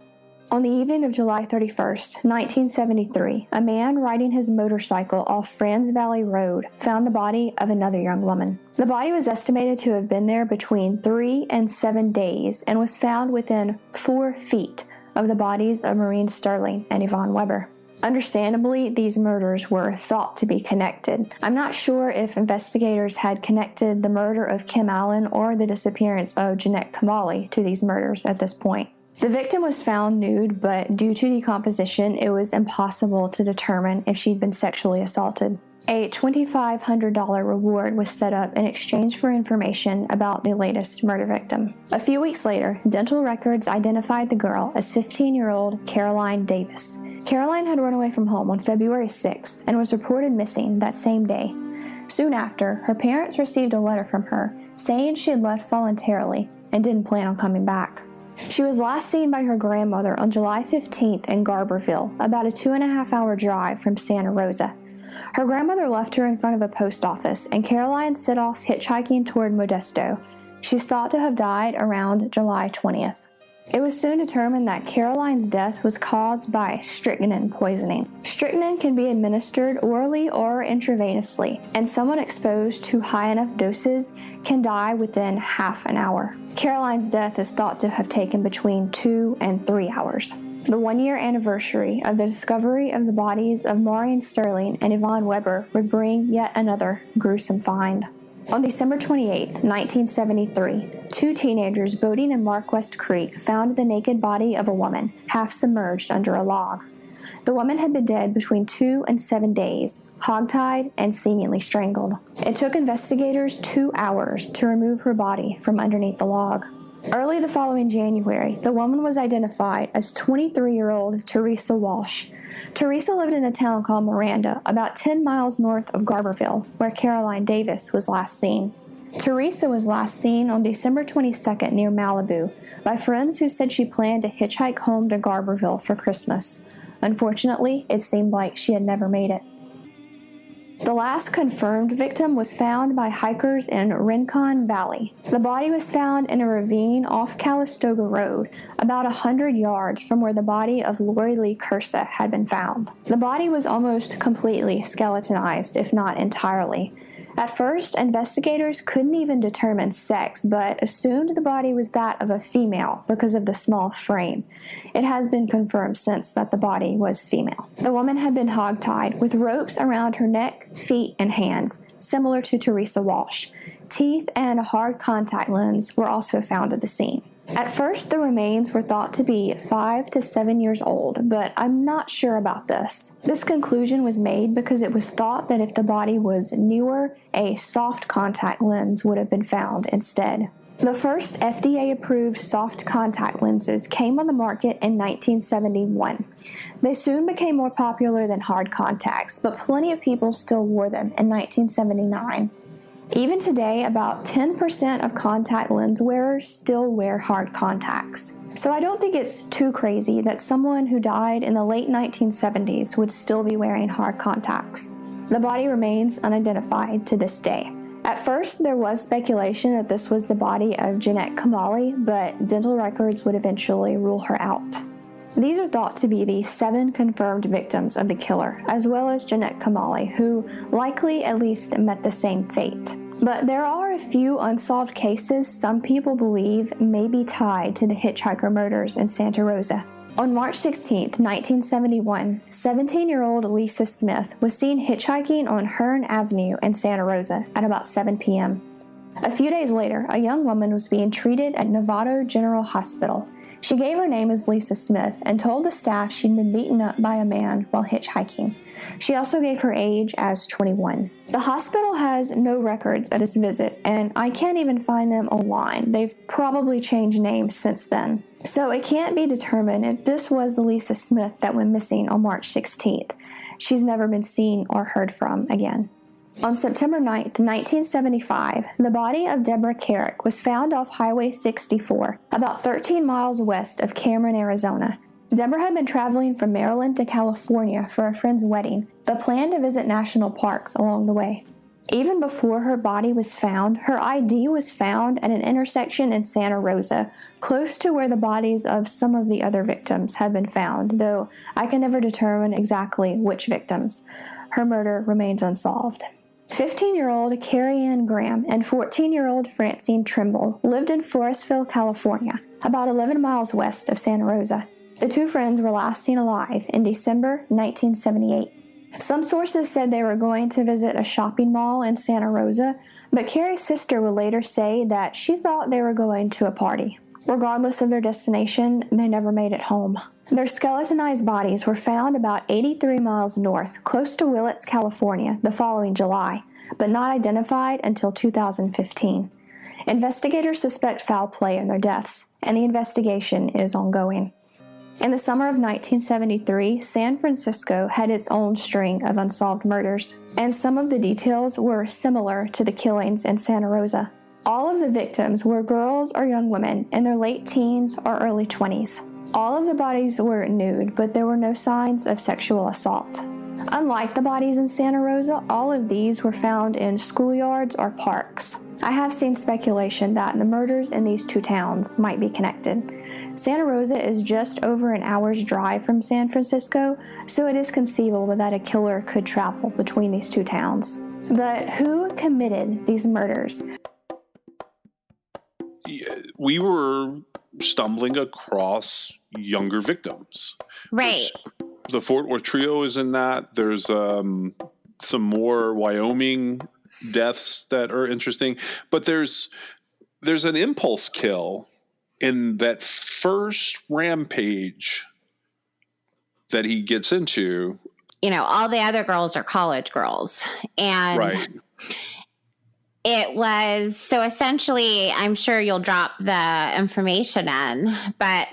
On the evening of July 31st, 1973, a man riding his motorcycle off Franz Valley Road found the body of another young woman. The body was estimated to have been there between 3 and 7 days and was found within 4 feet of the bodies of Maureen Sterling and Yvonne Weber. Understandably, these murders were thought to be connected. I'm not sure if investigators had connected the murder of Kim Allen or the disappearance of Jeanette Kamali to these murders at this point. The victim was found nude, but due to decomposition, it was impossible to determine if she'd been sexually assaulted. A $2,500 reward was set up in exchange for information about the latest murder victim. A few weeks later, dental records identified the girl as 15-year-old Caroline Davis. Caroline had run away from home on February 6th and was reported missing that same day. Soon after, her parents received a letter from her saying she had left voluntarily and didn't plan on coming back. She was last seen by her grandmother on July 15th in Garberville, about a 2.5-hour drive from Santa Rosa. Her grandmother left her in front of a post office, and Caroline set off hitchhiking toward Modesto. She's thought to have died around July 20th. It was soon determined that Caroline's death was caused by strychnine poisoning. Strychnine can be administered orally or intravenously, and someone exposed to high enough doses can die within half an hour. Caroline's death is thought to have taken between 2 and 3 hours. The 1-year anniversary of the discovery of the bodies of Maureen Sterling and Yvonne Weber would bring yet another gruesome find. On December 28, 1973, 2 teenagers boating in Marquest Creek found the naked body of a woman, half submerged under a log. The woman had been dead between 2 and 7 days, hogtied and seemingly strangled. It took investigators 2 hours to remove her body from underneath the log. Early the following January, the woman was identified as 23-year-old Teresa Walsh. Teresa lived in a town called Miranda, about 10 miles north of Garberville, where Caroline Davis was last seen. Teresa was last seen on December 22nd near Malibu by friends who said she planned to hitchhike home to Garberville for Christmas. Unfortunately, it seemed like she had never made it. The last confirmed victim was found by hikers in Rincon Valley. The body was found in a ravine off Calistoga Road, about 100 yards from where the body of Lori Lee Cursa had been found. The body was almost completely skeletonized, if not entirely. At first, investigators couldn't even determine sex, but assumed the body was that of a female because of the small frame. It has been confirmed since that the body was female. The woman had been hogtied with ropes around her neck, feet, and hands, similar to Teresa Walsh. Teeth and a hard contact lens were also found at the scene. At first, the remains were thought to be 5 to 7 years old, but I'm not sure about this. This conclusion was made because it was thought that if the body was newer, a soft contact lens would have been found instead. The first FDA-approved soft contact lenses came on the market in 1971. They soon became more popular than hard contacts, but plenty of people still wore them in 1979. Even today, about 10% of contact lens wearers still wear hard contacts. So I don't think it's too crazy that someone who died in the late 1970s would still be wearing hard contacts. The body remains unidentified to this day. At first, there was speculation that this was the body of Jeanette Kamali, but dental records would eventually rule her out. These are thought to be the 7 confirmed victims of the killer, as well as Jeanette Kamali, who likely at least met the same fate. But there are a few unsolved cases some people believe may be tied to the hitchhiker murders in Santa Rosa. On March 16, 1971, 17-year-old Lisa Smith was seen hitchhiking on Hearn Avenue in Santa Rosa at about 7 p.m. A few days later, a young woman was being treated at Novato General Hospital. She gave her name as Lisa Smith and told the staff she'd been beaten up by a man while hitchhiking. She also gave her age as 21. The hospital has no records of this visit, and I can't even find them online. They've probably changed names since then. So it can't be determined if this was the Lisa Smith that went missing on March 16th. She's never been seen or heard from again. On September 9th, 1975, the body of Deborah Carrick was found off Highway 64, about 13 miles west of Cameron, Arizona. Deborah had been traveling from Maryland to California for a friend's wedding, but planned to visit national parks along the way. Even before her body was found, her ID was found at an intersection in Santa Rosa, close to where the bodies of some of the other victims had been found, though I can never determine exactly which victims. Her murder remains unsolved. 15-year-old Carrie Ann Graham and 14-year-old Francine Trimble lived in Forestville, California, about 11 miles west of Santa Rosa. The 2 friends were last seen alive in December 1978. Some sources said they were going to visit a shopping mall in Santa Rosa, but Carrie's sister would later say that she thought they were going to a party. Regardless of their destination, they never made it home. Their skeletonized bodies were found about 83 miles north, close to Willits, California, the following July, but not identified until 2015. Investigators suspect foul play in their deaths, and the investigation is ongoing. In the summer of 1973, San Francisco had its own string of unsolved murders, and some of the details were similar to the killings in Santa Rosa. All of the victims were girls or young women in their late teens or early 20s. All of the bodies were nude, but there were no signs of sexual assault. Unlike the bodies in Santa Rosa, all of these were found in schoolyards or parks. I have seen speculation that the murders in these two towns might be connected. Santa Rosa is just over an hour's drive from San Francisco, so it is conceivable that a killer could travel between these two towns. But who committed these murders? We were stumbling across younger victims. Right. The Fort Worth trio is in that. There's some more Wyoming deaths that are interesting, but there's an impulse kill in that first rampage that he gets into. You know, all the other girls are college girls, and right. It was, so essentially, I'm sure you'll drop the information in, but...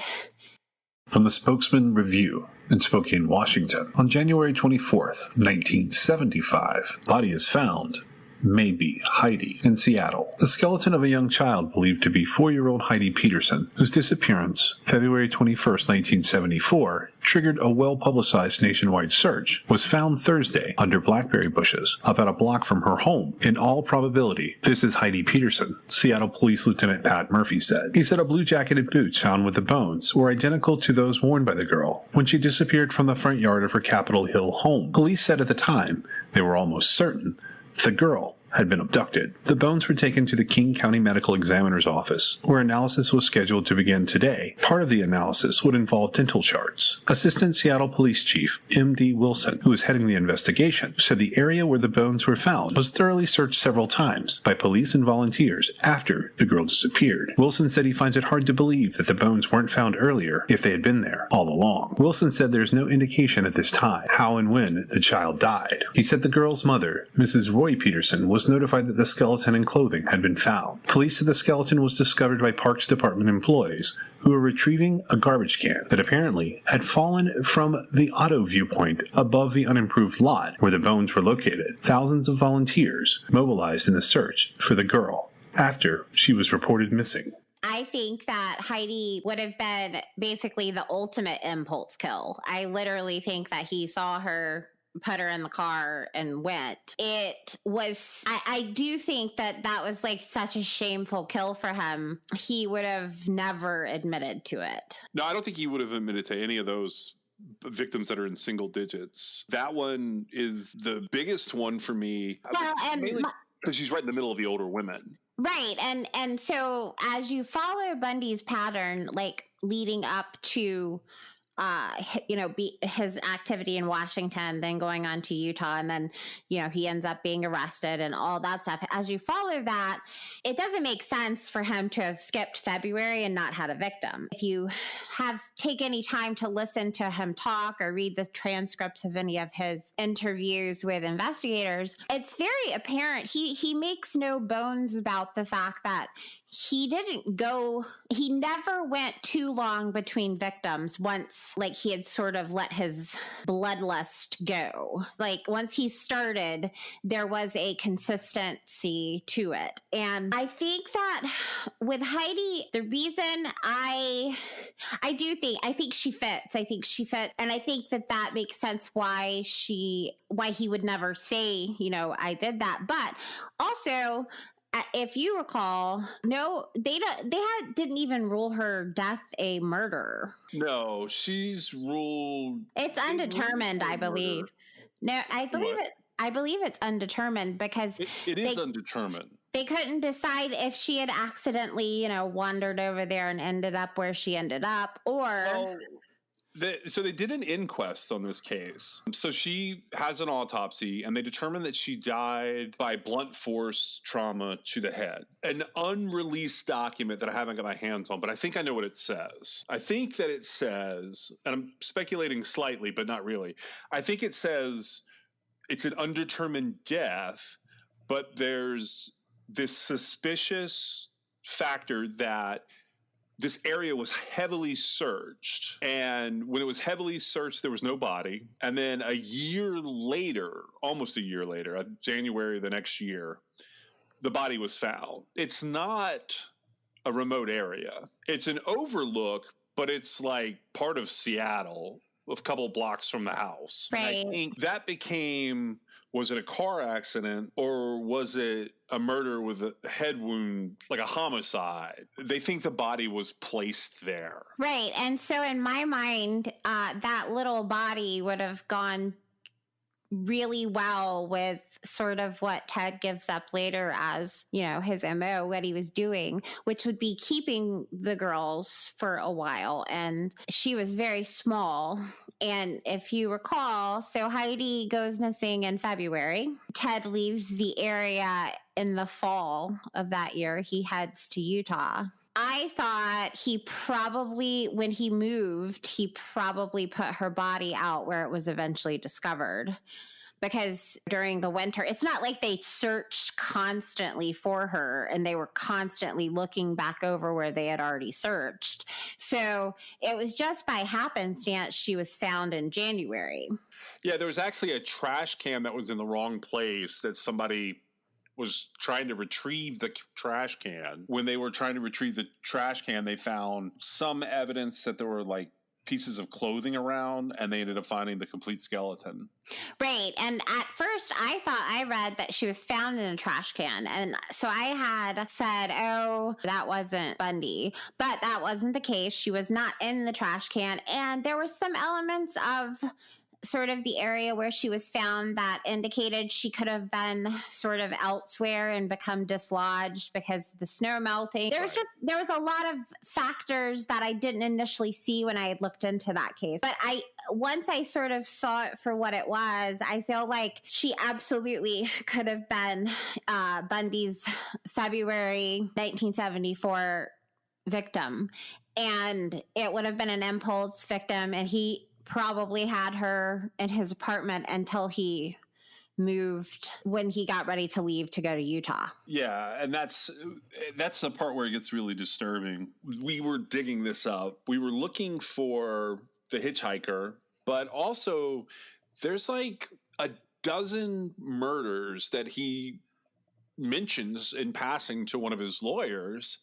From the Spokesman Review in Spokane, Washington, on January 24th, 1975, body is found, maybe Heidi, in Seattle. The skeleton of a young child believed to be 4-year-old Heidi Peterson, whose disappearance, February 21st, 1974, triggered a well-publicized nationwide search, was found Thursday under blackberry bushes about a block from her home. In all probability, this is Heidi Peterson, Seattle Police Lieutenant Pat Murphy said. He said a blue jacket and boots found with the bones were identical to those worn by the girl when she disappeared from the front yard of her Capitol Hill home. Police said at the time they were almost certain the girl had been abducted. The bones were taken to the King County Medical Examiner's office, where analysis was scheduled to begin today. Part of the analysis would involve dental charts. Assistant Seattle Police Chief M.D. Wilson, who was heading the investigation, said the area where the bones were found was thoroughly searched several times by police and volunteers after the girl disappeared. Wilson said he finds it hard to believe that the bones weren't found earlier if they had been there all along. Wilson said there's no indication at this time how and when the child died. He said the girl's mother, Mrs. Roy Peterson, was notified that the skeleton and clothing had been found. Police said the skeleton was discovered by Parks Department employees who were retrieving a garbage can that apparently had fallen from the auto viewpoint above the unimproved lot where the bones were located. Thousands of volunteers mobilized in the search for the girl after she was reported missing. I think that Heidi would have been basically the ultimate impulse kill. I literally think that he saw her, put her in the car, and went. It was, I do think that was like such a shameful kill for him. He would have never admitted to it. No, I don't think he would have admitted to any of those victims that are in single digits. That one is the biggest one for me. Well, and because she's right in the middle of the older women. Right. And so as you follow Bundy's pattern, like leading up to his activity in Washington, then going on to Utah, and then, he ends up being arrested and all that stuff. As you follow that, it doesn't make sense for him to have skipped February and not had a victim. If you take any time to listen to him talk or read the transcripts of any of his interviews with investigators, it's very apparent he makes no bones about the fact that he never went too long between victims once, like, he had sort of let his bloodlust go. Like, once he started, there was a consistency to it. And I think that with Heidi, the reason I think she fits. And I think that makes sense why he would never say, I did that. But also, if you recall, no, they didn't even rule her death a murder. No, she's ruled. It's undetermined, I believe. No, I believe it's undetermined because it is undetermined. They couldn't decide if she had accidentally, wandered over there and ended up where she ended up, or. So they did an inquest on this case. So she has an autopsy, and they determined that she died by blunt force trauma to the head. An unreleased document that I haven't got my hands on, but I think I know what it says. I think that it says, and I'm speculating slightly, but not really. I think it says it's an undetermined death, but there's this suspicious factor that this area was heavily searched. And when it was heavily searched, there was no body. And then a year later, almost a year later, January the next year, the body was found. It's not a remote area. It's an overlook, but it's like part of Seattle, a couple blocks from the house. Right. And I think that became, was it a car accident or was it a murder with a head wound, like a homicide? They think the body was placed there. Right. And so in my mind, that little body would have gone really well with sort of what Ted gives up later as, you know, his MO, what he was doing, which would be keeping the girls for a while. And she was very small. And if you recall, so Heidi goes missing in February. Ted leaves the area in the fall of that year. He heads to Utah. I thought he probably, when he moved, he probably put her body out where it was eventually discovered. Because during the winter, it's not like they searched constantly for her and they were constantly looking back over where they had already searched. So it was just by happenstance she was found in January. Yeah, there was actually a trash can that was in the wrong place that somebody was trying to retrieve the trash can. When they were trying to retrieve the trash can, they found some evidence that there were like pieces of clothing around, and they ended up finding the complete skeleton. Right. And at first I thought I read that she was found in a trash can. And so I had said, oh, that wasn't Bundy. But that wasn't the case. She was not in the trash can. And there were some elements of sort of the area where she was found that indicated she could have been sort of elsewhere and become dislodged because of the snow melting. There was a lot of factors that I didn't initially see when I had looked into that case. But once I sort of saw it for what it was, I feel like she absolutely could have been Bundy's February 1974 victim. And it would have been an impulse victim, and he probably had her in his apartment until he moved when he got ready to leave to go to Utah. Yeah, and that's the part where it gets really disturbing. We were digging this up. We were looking for the hitchhiker, but also there's like a dozen murders that he mentions in passing to one of his lawyers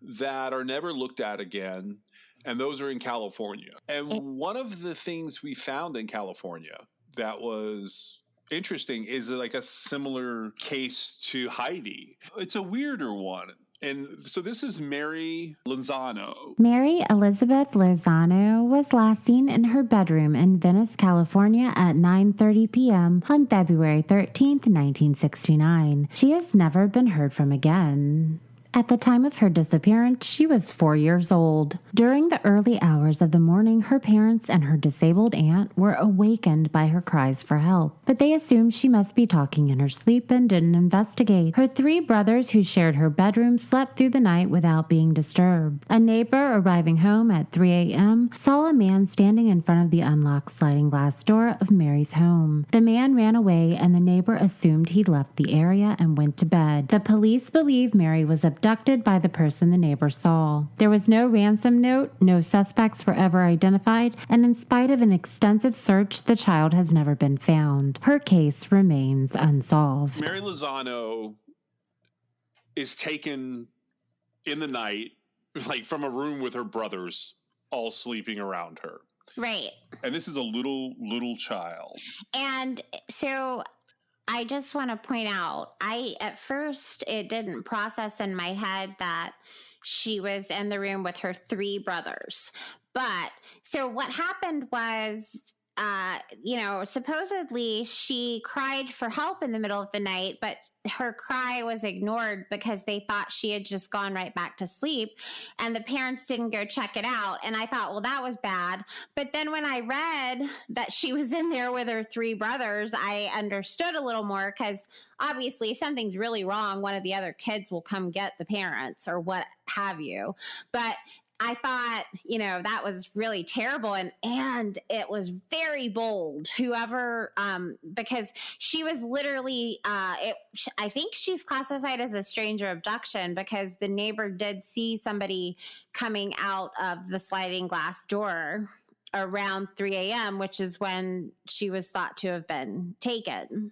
that are never looked at again. And those are in California. And one of the things we found in California that was interesting is like a similar case to Heidi. It's a weirder one. And so this is Mary Lozano. Mary Elizabeth Lozano was last seen in her bedroom in Venice, California at 9:30 p.m. on February 13th, 1969. She has never been heard from again. At the time of her disappearance, she was 4 years old. During the early hours of the morning, her parents and her disabled aunt were awakened by her cries for help, but they assumed she must be talking in her sleep and didn't investigate. Her 3 brothers who shared her bedroom slept through the night without being disturbed. A neighbor arriving home at 3 a.m. saw a man standing in front of the unlocked sliding glass door of Mary's home. The man ran away and the neighbor assumed he'd left the area and went to bed. The police believe Mary was abducted by the person the neighbor saw. There was no ransom note, no suspects were ever identified, and in spite of an extensive search, the child has never been found. Her case remains unsolved. Mary Lozano is taken in the night, like from a room with her brothers all sleeping around her. Right. And this is a little child. And so I just want to point out, at first it didn't process in my head that she was in the room with her 3 brothers. But so what happened was, supposedly she cried for help in the middle of the night, but her cry was ignored because they thought she had just gone right back to sleep, and the parents didn't go check it out. And I thought, well, that was bad. But then when I read that she was in there with her 3 brothers, I understood a little more, because obviously if something's really wrong, one of the other kids will come get the parents or what have you. But I thought, that was really terrible. And it was very bold, whoever, because she was literally, I think she's classified as a stranger abduction because the neighbor did see somebody coming out of the sliding glass door around 3 a.m., which is when she was thought to have been taken.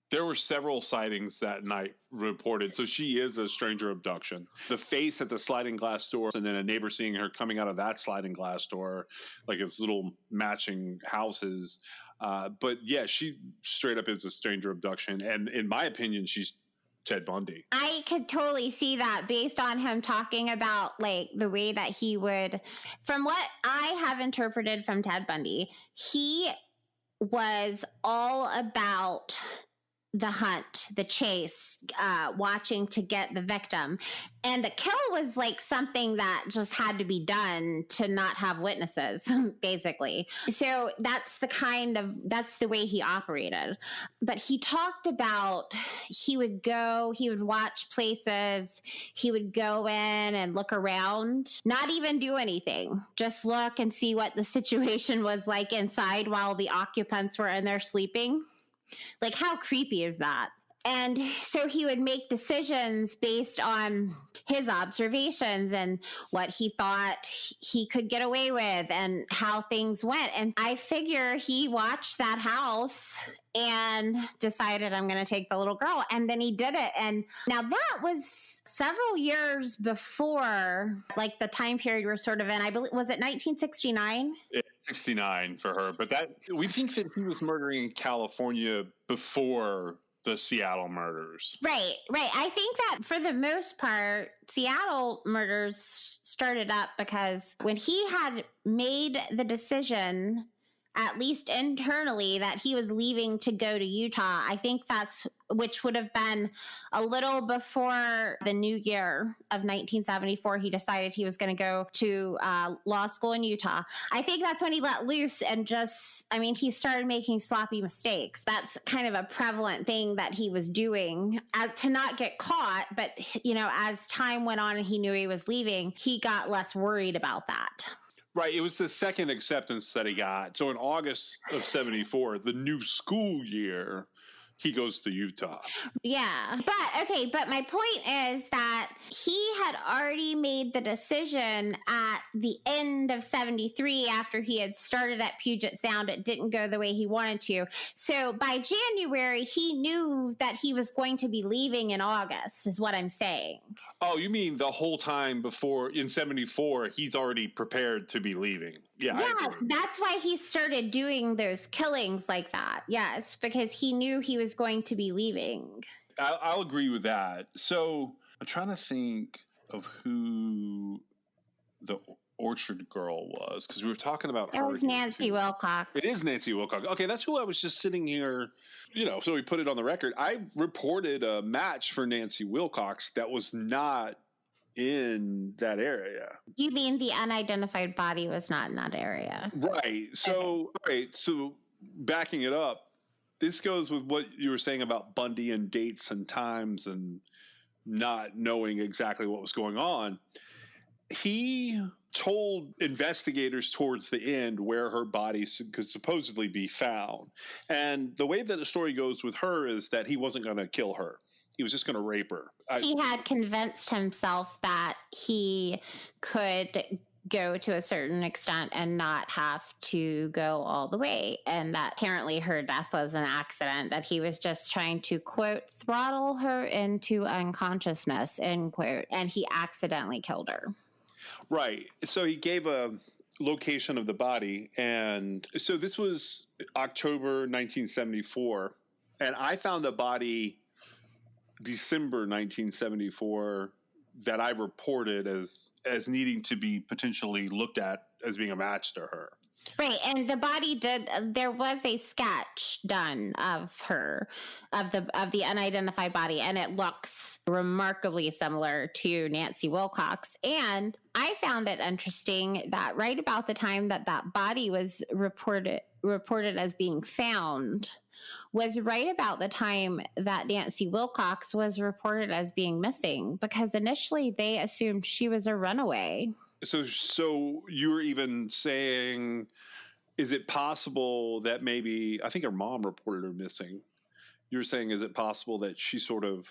There were several sightings that night reported. So she is a stranger abduction. The face at the sliding glass door, and then a neighbor seeing her coming out of that sliding glass door, like it's little matching houses. But yeah, she straight up is a stranger abduction. And in my opinion, she's Ted Bundy. I could totally see that based on him talking about like the way that he would, from what I have interpreted from Ted Bundy, he was all about the hunt, the chase, watching to get the victim. And the kill was like something that just had to be done to not have witnesses, basically. So that's the way he operated. But he talked about he would watch places, he would go in and look around, not even do anything, just look and see what the situation was like inside while the occupants were in there sleeping. Like, how creepy is that? And so he would make decisions based on his observations and what he thought he could get away with and how things went. And I figure he watched that house and decided, I'm going to take the little girl. And then he did it. And now that was several years before, like the time period we're sort of in. I believe, was it 1969? 69 for her, but that we think that he was murdering in California before the Seattle murders. Right. I think that for the most part, Seattle murders started up because when he had made the decision, at least internally, that he was leaving to go to Utah, I think which would have been a little before the new year of 1974. He decided he was going to go to law school in Utah. I think that's when he let loose and he started making sloppy mistakes. That's kind of a prevalent thing that he was doing to not get caught. But, as time went on and he knew he was leaving, he got less worried about that. Right. It was the second acceptance that he got. So in August of 74, the new school year, he goes to Utah. Yeah. But my point is that he had already made the decision at the end of 73 after he had started at Puget Sound. It didn't go the way he wanted to. So by January, he knew that he was going to be leaving in August, is what I'm saying. Oh, you mean the whole time before in 74, he's already prepared to be leaving. Yeah, that's why he started doing those killings like that. Yes, because he knew he was going to be leaving. I'll agree with that. So I'm trying to think of who the Orchard Girl was, because we were talking about her. It was Nancy Wilcox. It is Nancy Wilcox. Okay, that's who I was just sitting here, so we put it on the record. I reported a match for Nancy Wilcox that was not in that area. You mean the unidentified body was not in that area? Right. So, so backing it up, this goes with what you were saying about Bundy and dates and times and not knowing exactly what was going on. He told investigators towards the end where her body could supposedly be found. And the way that the story goes with her is that he wasn't going to kill her. He was just going to rape her. He had convinced himself that he could go to a certain extent and not have to go all the way. And that apparently her death was an accident, that he was just trying to, quote, throttle her into unconsciousness, end quote. And he accidentally killed her. Right. So he gave a location of the body. And so this was October 1974. And I found the body December 1974 that I reported as needing to be potentially looked at as being a match to her. Right. And the body there was a sketch done of her, of the unidentified body, and it looks remarkably similar to Nancy Wilcox. And I found it interesting that right about the time that body was reported as being found was right about the time that Nancy Wilcox was reported as being missing, because initially they assumed she was a runaway. So you were even saying, is it possible that maybe, I think her mom reported her missing. You were saying, is it possible that she sort of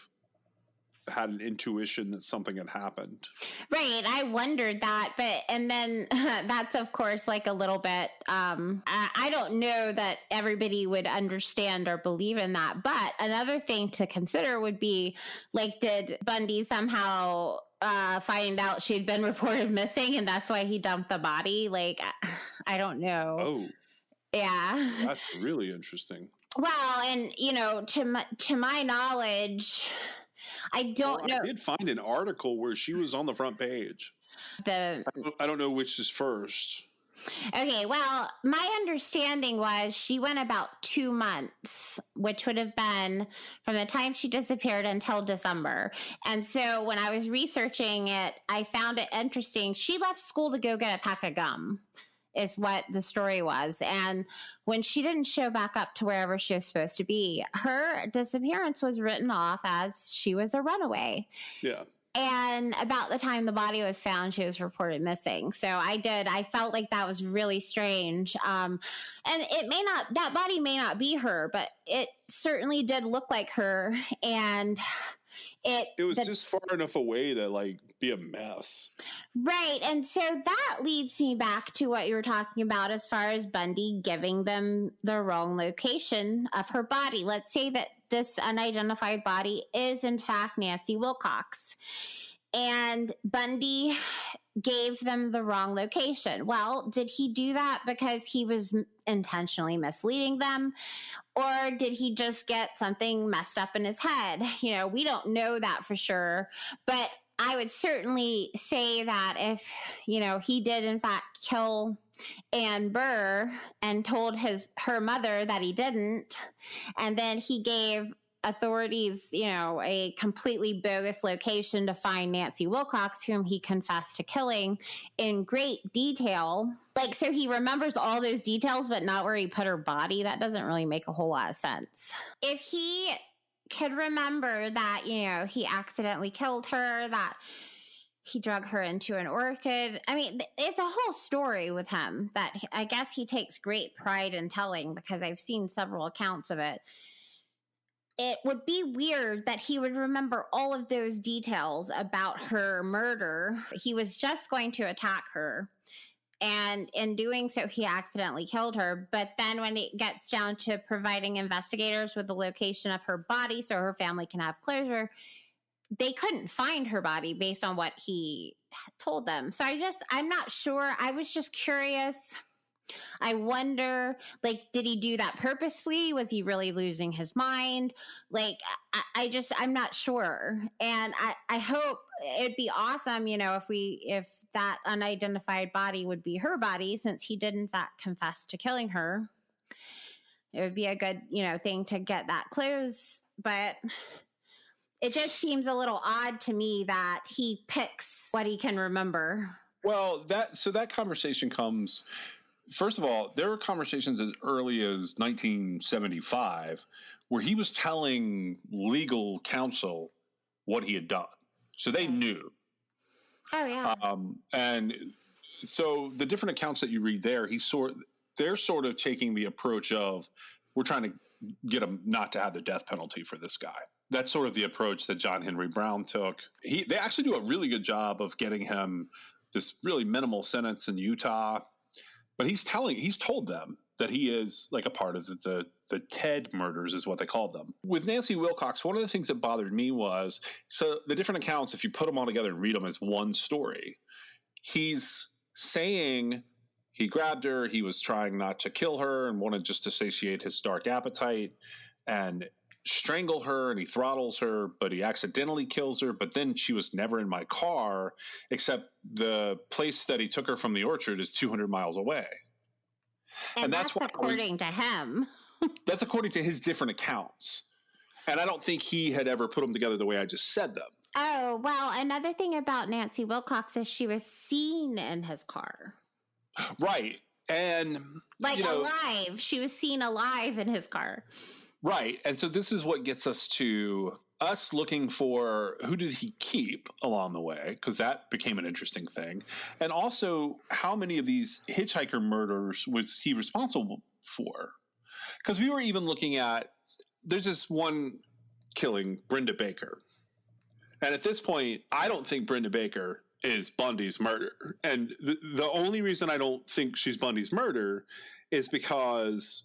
had an intuition that something had happened? Right. I wondered that, and then that's of course like a little bit, I don't know that everybody would understand or believe in that, but another thing to consider would be, like, did Bundy somehow find out she'd been reported missing and that's why he dumped the body? Like, I don't know. Oh. Yeah. That's really interesting. Well, and to my knowledge, I don't know. I did find an article where she was on the front page. I don't know which is first. Okay, well, my understanding was she went about 2 months, which would have been from the time she disappeared until December. And so when I was researching it, I found it interesting. She left school to go get a pack of gum, is what the story was. And when she didn't show back up to wherever she was supposed to be, her disappearance was written off as she was a runaway. Yeah. And about the time the body was found, she was reported missing. So I felt like that was really strange. And that body may not be her, but it certainly did look like her. And it was just far enough away to like be a mess. Right. And so that leads me back to what you were talking about as far as Bundy giving them the wrong location of her body. Let's say that this unidentified body is in fact Nancy Wilcox, and Bundy gave them the wrong location. Well, did he do that because he was intentionally misleading them, or did he just get something messed up in his head? We don't know that for sure, but I would certainly say that if, he did in fact kill Ann Burr and told her mother that he didn't, and then he gave authorities, a completely bogus location to find Nancy Wilcox, whom he confessed to killing in great detail. Like, so he remembers all those details, but not where he put her body. That doesn't really make a whole lot of sense. If he could remember that, he accidentally killed her, that he drug her into an orchid. I mean, it's a whole story with him that I guess he takes great pride in telling, because I've seen several accounts of it. It would be weird that he would remember all of those details about her murder. He was just going to attack her, and in doing so, he accidentally killed her. But then when it gets down to providing investigators with the location of her body so her family can have closure, they couldn't find her body based on what he told them. So I'm not sure. I was just curious. I wonder, like, did he do that purposely? Was he really losing his mind? Like, I'm not sure. And I hope it'd be awesome, if that unidentified body would be her body, since he did in fact confess to killing her. It would be a good, thing to get that close. But it just seems a little odd to me that he picks what he can remember. Well, that conversation comes. First of all, there were conversations as early as 1975 where he was telling legal counsel what he had done. So they knew. Oh, yeah. And so the different accounts that you read there, they're sort of taking the approach of, we're trying to get him not to have the death penalty for this guy. That's sort of the approach that John Henry Brown took. They actually do a really good job of getting him this really minimal sentence in Utah. But he's told them that he is like a part of the Ted murders, is what they called them. With Nancy Wilcox, one of the things that bothered me was, so the different accounts, if you put them all together and read them as one story, he's saying he grabbed her, he was trying not to kill her and wanted just to satiate his dark appetite and strangle her, and he throttles her, but he accidentally kills her. But then she was never in my car, except the place that he took her from the orchard is 200 miles away. And that's according to him. That's according to his different accounts. And I don't think he had ever put them together the way I just said them. Oh, well, another thing about Nancy Wilcox is she was seen in his car. Right. And alive. She was seen alive in his car. Right. And so this is what gets us to us looking for who did he keep along the way, because that became an interesting thing, and also how many of these hitchhiker murders was he responsible for? Because we were even looking at, there's this one killing, Brenda Baker, and at this point I don't think Brenda Baker is Bundy's murder, and the only reason I don't think she's Bundy's murder is because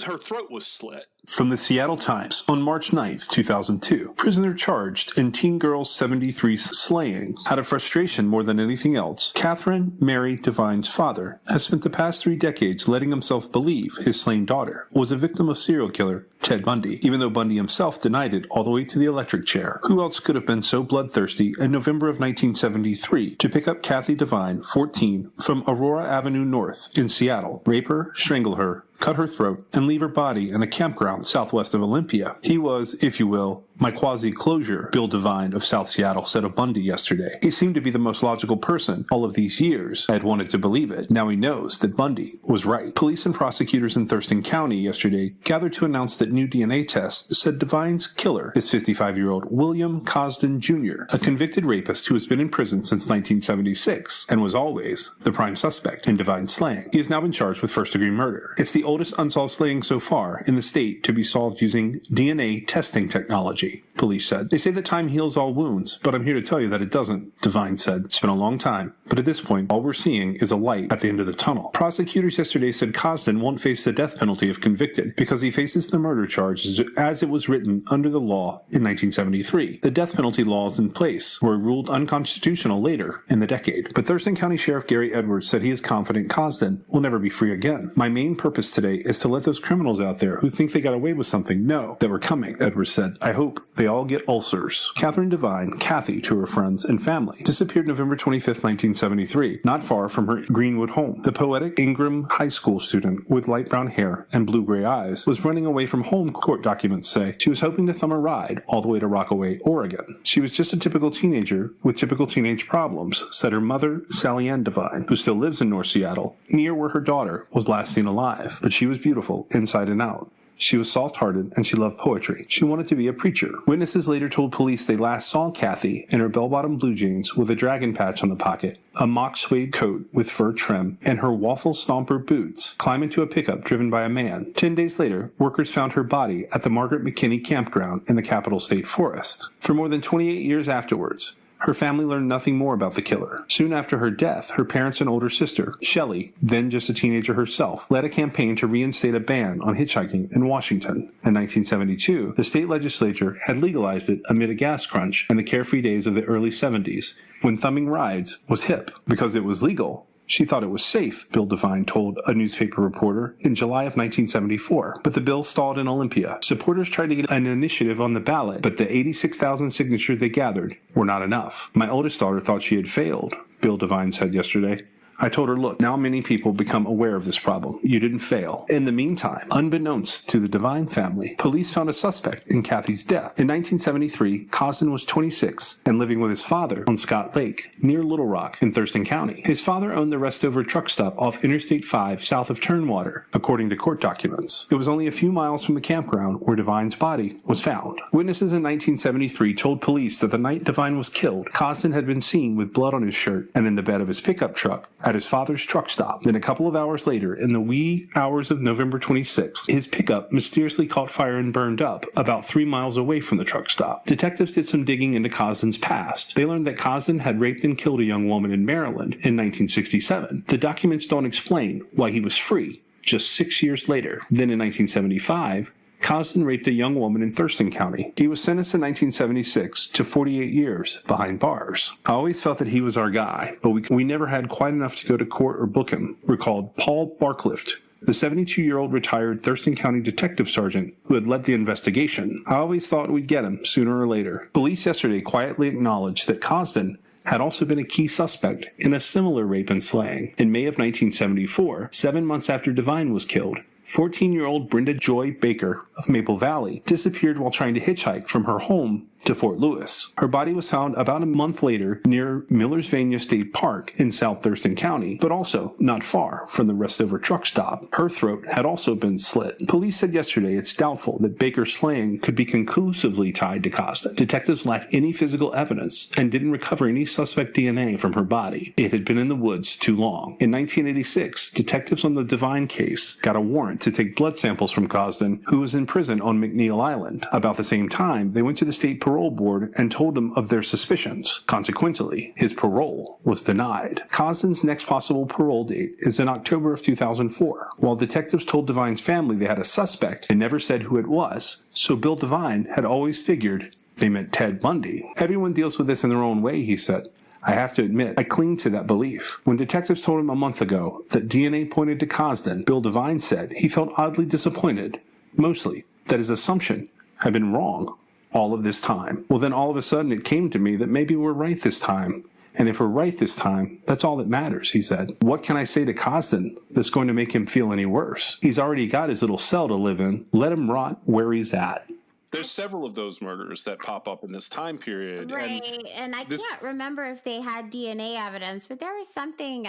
her throat was slit. From the Seattle Times, on March 9th, 2002, prisoner charged in teen girl 73's slaying. Out of frustration more than anything else, Catherine Mary Devine's father has spent the past 3 decades letting himself believe his slain daughter was a victim of serial killer Ted Bundy, even though Bundy himself denied it all the way to the electric chair. Who else could have been so bloodthirsty in November of 1973 to pick up Kathy Devine, 14, from Aurora Avenue North in Seattle, rape her, strangle her, cut her throat, and leave her body in a campground southwest of Olympia? He was, if you will, my quasi-closure, Bill Devine of South Seattle said of Bundy yesterday. He seemed to be the most logical person all of these years. I had wanted to believe it. Now he knows that Bundy was right. Police and prosecutors in Thurston County yesterday gathered to announce that new DNA tests said Devine's killer is 55-year-old William Cosden Jr., a convicted rapist who has been in prison since 1976 and was always the prime suspect in Devine's slaying. He has now been charged with first-degree murder. It's the oldest unsolved slaying so far in the state to be solved using DNA testing technology, police said. They say that time heals all wounds, but I'm here to tell you that it doesn't, Devine said. It's been a long time, but at this point, all we're seeing is a light at the end of the tunnel. Prosecutors yesterday said Cosden won't face the death penalty if convicted because he faces the murder charge as it was written under the law in 1973. The death penalty laws in place were ruled unconstitutional later in the decade, but Thurston County Sheriff Gary Edwards said he is confident Cosden will never be free again. My main purpose today is to let those criminals out there who think they got away with something know that we're coming, Edwards said. I hope they all get ulcers. Catherine Devine, Kathy to her friends and family, disappeared November 25th, 1973, not far from her Greenwood home. The poetic Ingram High School student with light brown hair and blue-gray eyes was running away from home, court documents say. She was hoping to thumb a ride all the way to Rockaway, Oregon. She was just a typical teenager with typical teenage problems, said her mother, Sally Ann Devine, who still lives in North Seattle, near where her daughter was last seen alive. But she was beautiful inside and out. She was soft-hearted, and she loved poetry. She wanted to be a preacher. Witnesses later told police they last saw Kathy in her bell-bottom blue jeans with a dragon patch on the pocket, a mock suede coat with fur trim, and her waffle stomper boots, climb into a pickup driven by a man. 10 days later, workers found her body at the Margaret McKinney campground in the Capitol State Forest. For more than 28 years afterwards, her family learned nothing more about the killer. Soon after her death, her parents and older sister, Shelley, then just a teenager herself, led a campaign to reinstate a ban on hitchhiking in Washington. In 1972, the state legislature had legalized it amid a gas crunch in the carefree days of the early 70s, when thumbing rides was hip. Because it was legal, she thought it was safe, Bill Devine told a newspaper reporter in July of 1974. But the bill stalled in Olympia. Supporters tried to get an initiative on the ballot, but the 86,000 signatures they gathered were not enough. My oldest daughter thought she had failed, Bill Devine said yesterday. I told her, look, now many people become aware of this problem. You didn't fail. In the meantime, unbeknownst to the Devine family, police found a suspect in Kathy's death. In 1973, Cosden was 26 and living with his father on Scott Lake, near Little Rock in Thurston County. His father owned the Restover truck stop off Interstate 5 south of Turnwater, according to court documents. It was only a few miles from the campground where Devine's body was found. Witnesses in 1973 told police that the night Devine was killed, Cosden had been seen with blood on his shirt and in the bed of his pickup truck at his father's truck stop. Then a couple of hours later, in the wee hours of November 26th, his pickup mysteriously caught fire and burned up about 3 miles away from the truck stop. Detectives did some digging into Cosden's past. They learned that Cosden had raped and killed a young woman in Maryland in 1967. The documents don't explain why he was free just 6 years later. Then in 1975, Cosden raped a young woman in Thurston County. He was sentenced in 1976 to 48 years behind bars. I always felt that he was our guy, but we never had quite enough to go to court or book him, recalled Paul Barclift, the 72-year-old retired Thurston County detective sergeant who had led the investigation. I always thought we'd get him sooner or later. Police yesterday quietly acknowledged that Cosden had also been a key suspect in a similar rape and slaying. In May of 1974, 7 months after Devine was killed, 14-year-old Brenda Joy Baker of Maple Valley disappeared while trying to hitchhike from her home to Fort Lewis. Her body was found about a month later near Millersvania State Park in South Thurston County, but also not far from the Restover truck stop. Her throat had also been slit. Police said yesterday it's doubtful that Baker's slaying could be conclusively tied to Costa. Detectives lack any physical evidence and didn't recover any suspect DNA from her body. It had been in the woods too long. In 1986, detectives on the Devine case got a warrant to take blood samples from Cosden, who was in prison on McNeil Island. About the same time, they went to the state parole board and told him of their suspicions. Consequently, his parole was denied. Cosden's next possible parole date is in October of 2004. While detectives told Devine's family they had a suspect, they never said who it was, so Bill Devine had always figured they meant Ted Bundy. Everyone deals with this in their own way, he said. I have to admit, I cling to that belief. When detectives told him a month ago that DNA pointed to Cosden, Bill Devine said he felt oddly disappointed, mostly that his assumption had been wrong all of this time. Well, then all of a sudden it came to me that maybe we're right this time. And if we're right this time, that's all that matters, he said. What can I say to Cosden that's going to make him feel any worse? He's already got his little cell to live in. Let him rot where he's at. There's several of those murders that pop up in this time period. Right, and I can't remember if they had DNA evidence, but there was something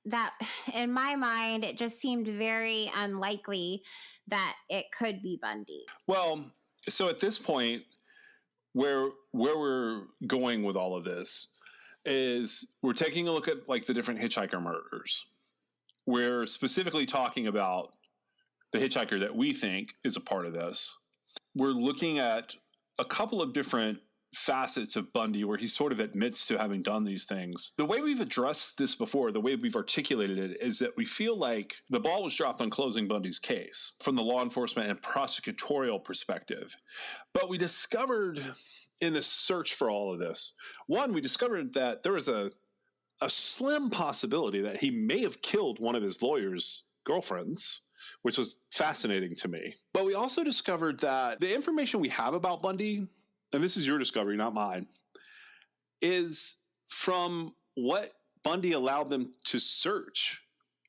that, in my mind, it just seemed very unlikely that it could be Bundy. Well, so at this point, where we're going with all of this is we're taking a look at like the different hitchhiker murders. We're specifically talking about the hitchhiker that we think is a part of this. We're looking at a couple of different facets of Bundy where he sort of admits to having done these things. The way we've addressed this before, the way we've articulated it, is that we feel like the ball was dropped on closing Bundy's case from the law enforcement and prosecutorial perspective. But we discovered in the search for all of this, one, we discovered that there was a slim possibility that he may have killed one of his lawyer's girlfriends, which was fascinating to me. But we also discovered that the information we have about Bundy, and this is your discovery, not mine, is from what Bundy allowed them to search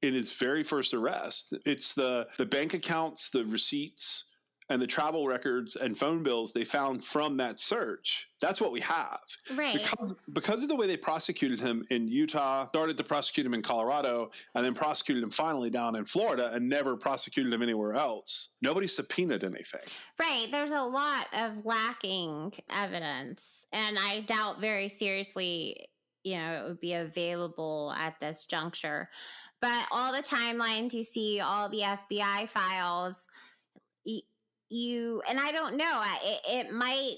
in his very first arrest. It's the bank accounts, the receipts, and the travel records and phone bills they found from that search. That's what we have. Right. Because of the way they prosecuted him in Utah, started to prosecute him in Colorado, and then prosecuted him finally down in Florida and never prosecuted him anywhere else. Nobody subpoenaed anything. Right. There's a lot of lacking evidence, and I doubt very seriously, it would be available at this juncture. But all the timelines you see, all the FBI files, and I don't know, it might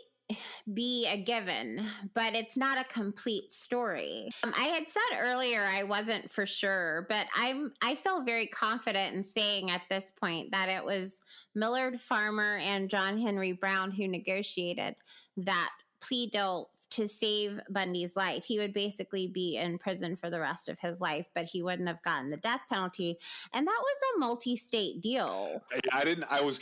be a given, but it's not a complete story. I had said earlier I wasn't for sure, but I feel very confident in saying at this point that it was Millard Farmer and John Henry Brown who negotiated that plea deal to save Bundy's life. He would basically be in prison for the rest of his life, but he wouldn't have gotten the death penalty. And that was a multi-state deal. I was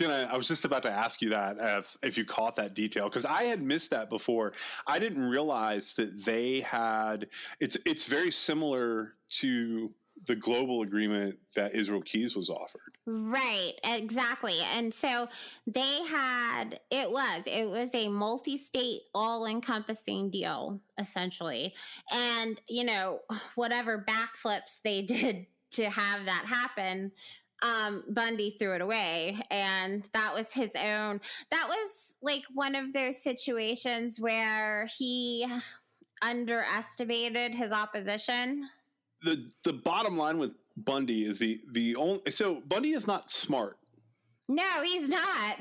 just about to ask you that if you caught that detail, because I had missed that before. I didn't realize that they had, it's very similar to the global agreement that Israel Keys was offered. Right, exactly. And so it was a multi-state, all-encompassing deal, essentially. And, whatever backflips they did to have that happen, Bundy threw it away. And that was his own. That was like one of those situations where he underestimated his opposition. The bottom line with Bundy is so Bundy is not smart. No, he's not.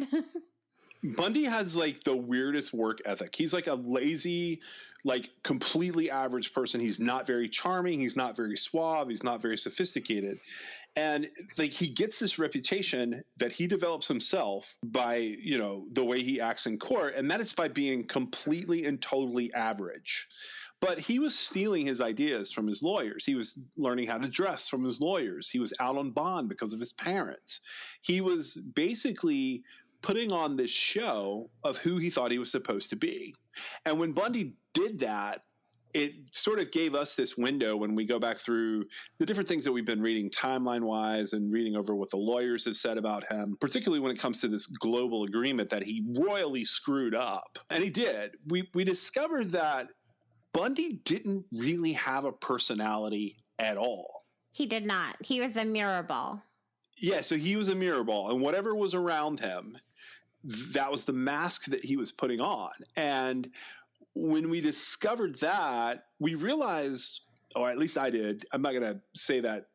Bundy has like the weirdest work ethic. He's like a lazy, like completely average person. He's not very charming. He's not very suave. He's not very sophisticated. And like he gets this reputation that he develops himself by, the way he acts in court. And that is by being completely and totally average. But he was stealing his ideas from his lawyers. He was learning how to dress from his lawyers. He was out on bond because of his parents. He was basically putting on this show of who he thought he was supposed to be. And when Bundy did that, it sort of gave us this window when we go back through the different things that we've been reading timeline-wise and reading over what the lawyers have said about him, particularly when it comes to this global agreement that he royally screwed up. And he did. We discovered that Bundy didn't really have a personality at all. He did not. He was a mirror ball. Yeah, so he was a mirror ball, and whatever was around him, that was the mask that he was putting on. And when we discovered that, we realized, or at least I did, I'm not going to say that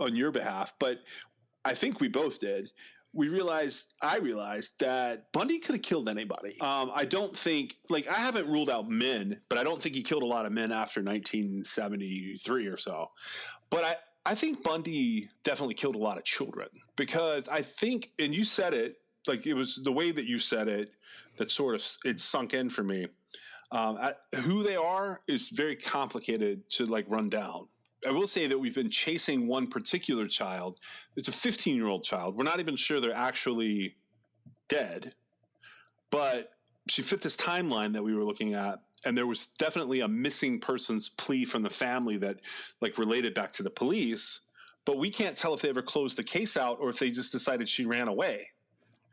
on your behalf, but I think we both did. I realized that Bundy could have killed anybody. I don't think, I haven't ruled out men, but I don't think he killed a lot of men after 1973 or so. But I think Bundy definitely killed a lot of children, because I think, and you said it, it was the way that you said it that sort of, it sunk in for me. Who they are is very complicated to run down. I will say that we've been chasing one particular child. It's a 15-year-old child. We're not even sure they're actually dead, but she fit this timeline that we were looking at. And there was definitely a missing persons plea from the family that related back to the police, but we can't tell if they ever closed the case out or if they just decided she ran away.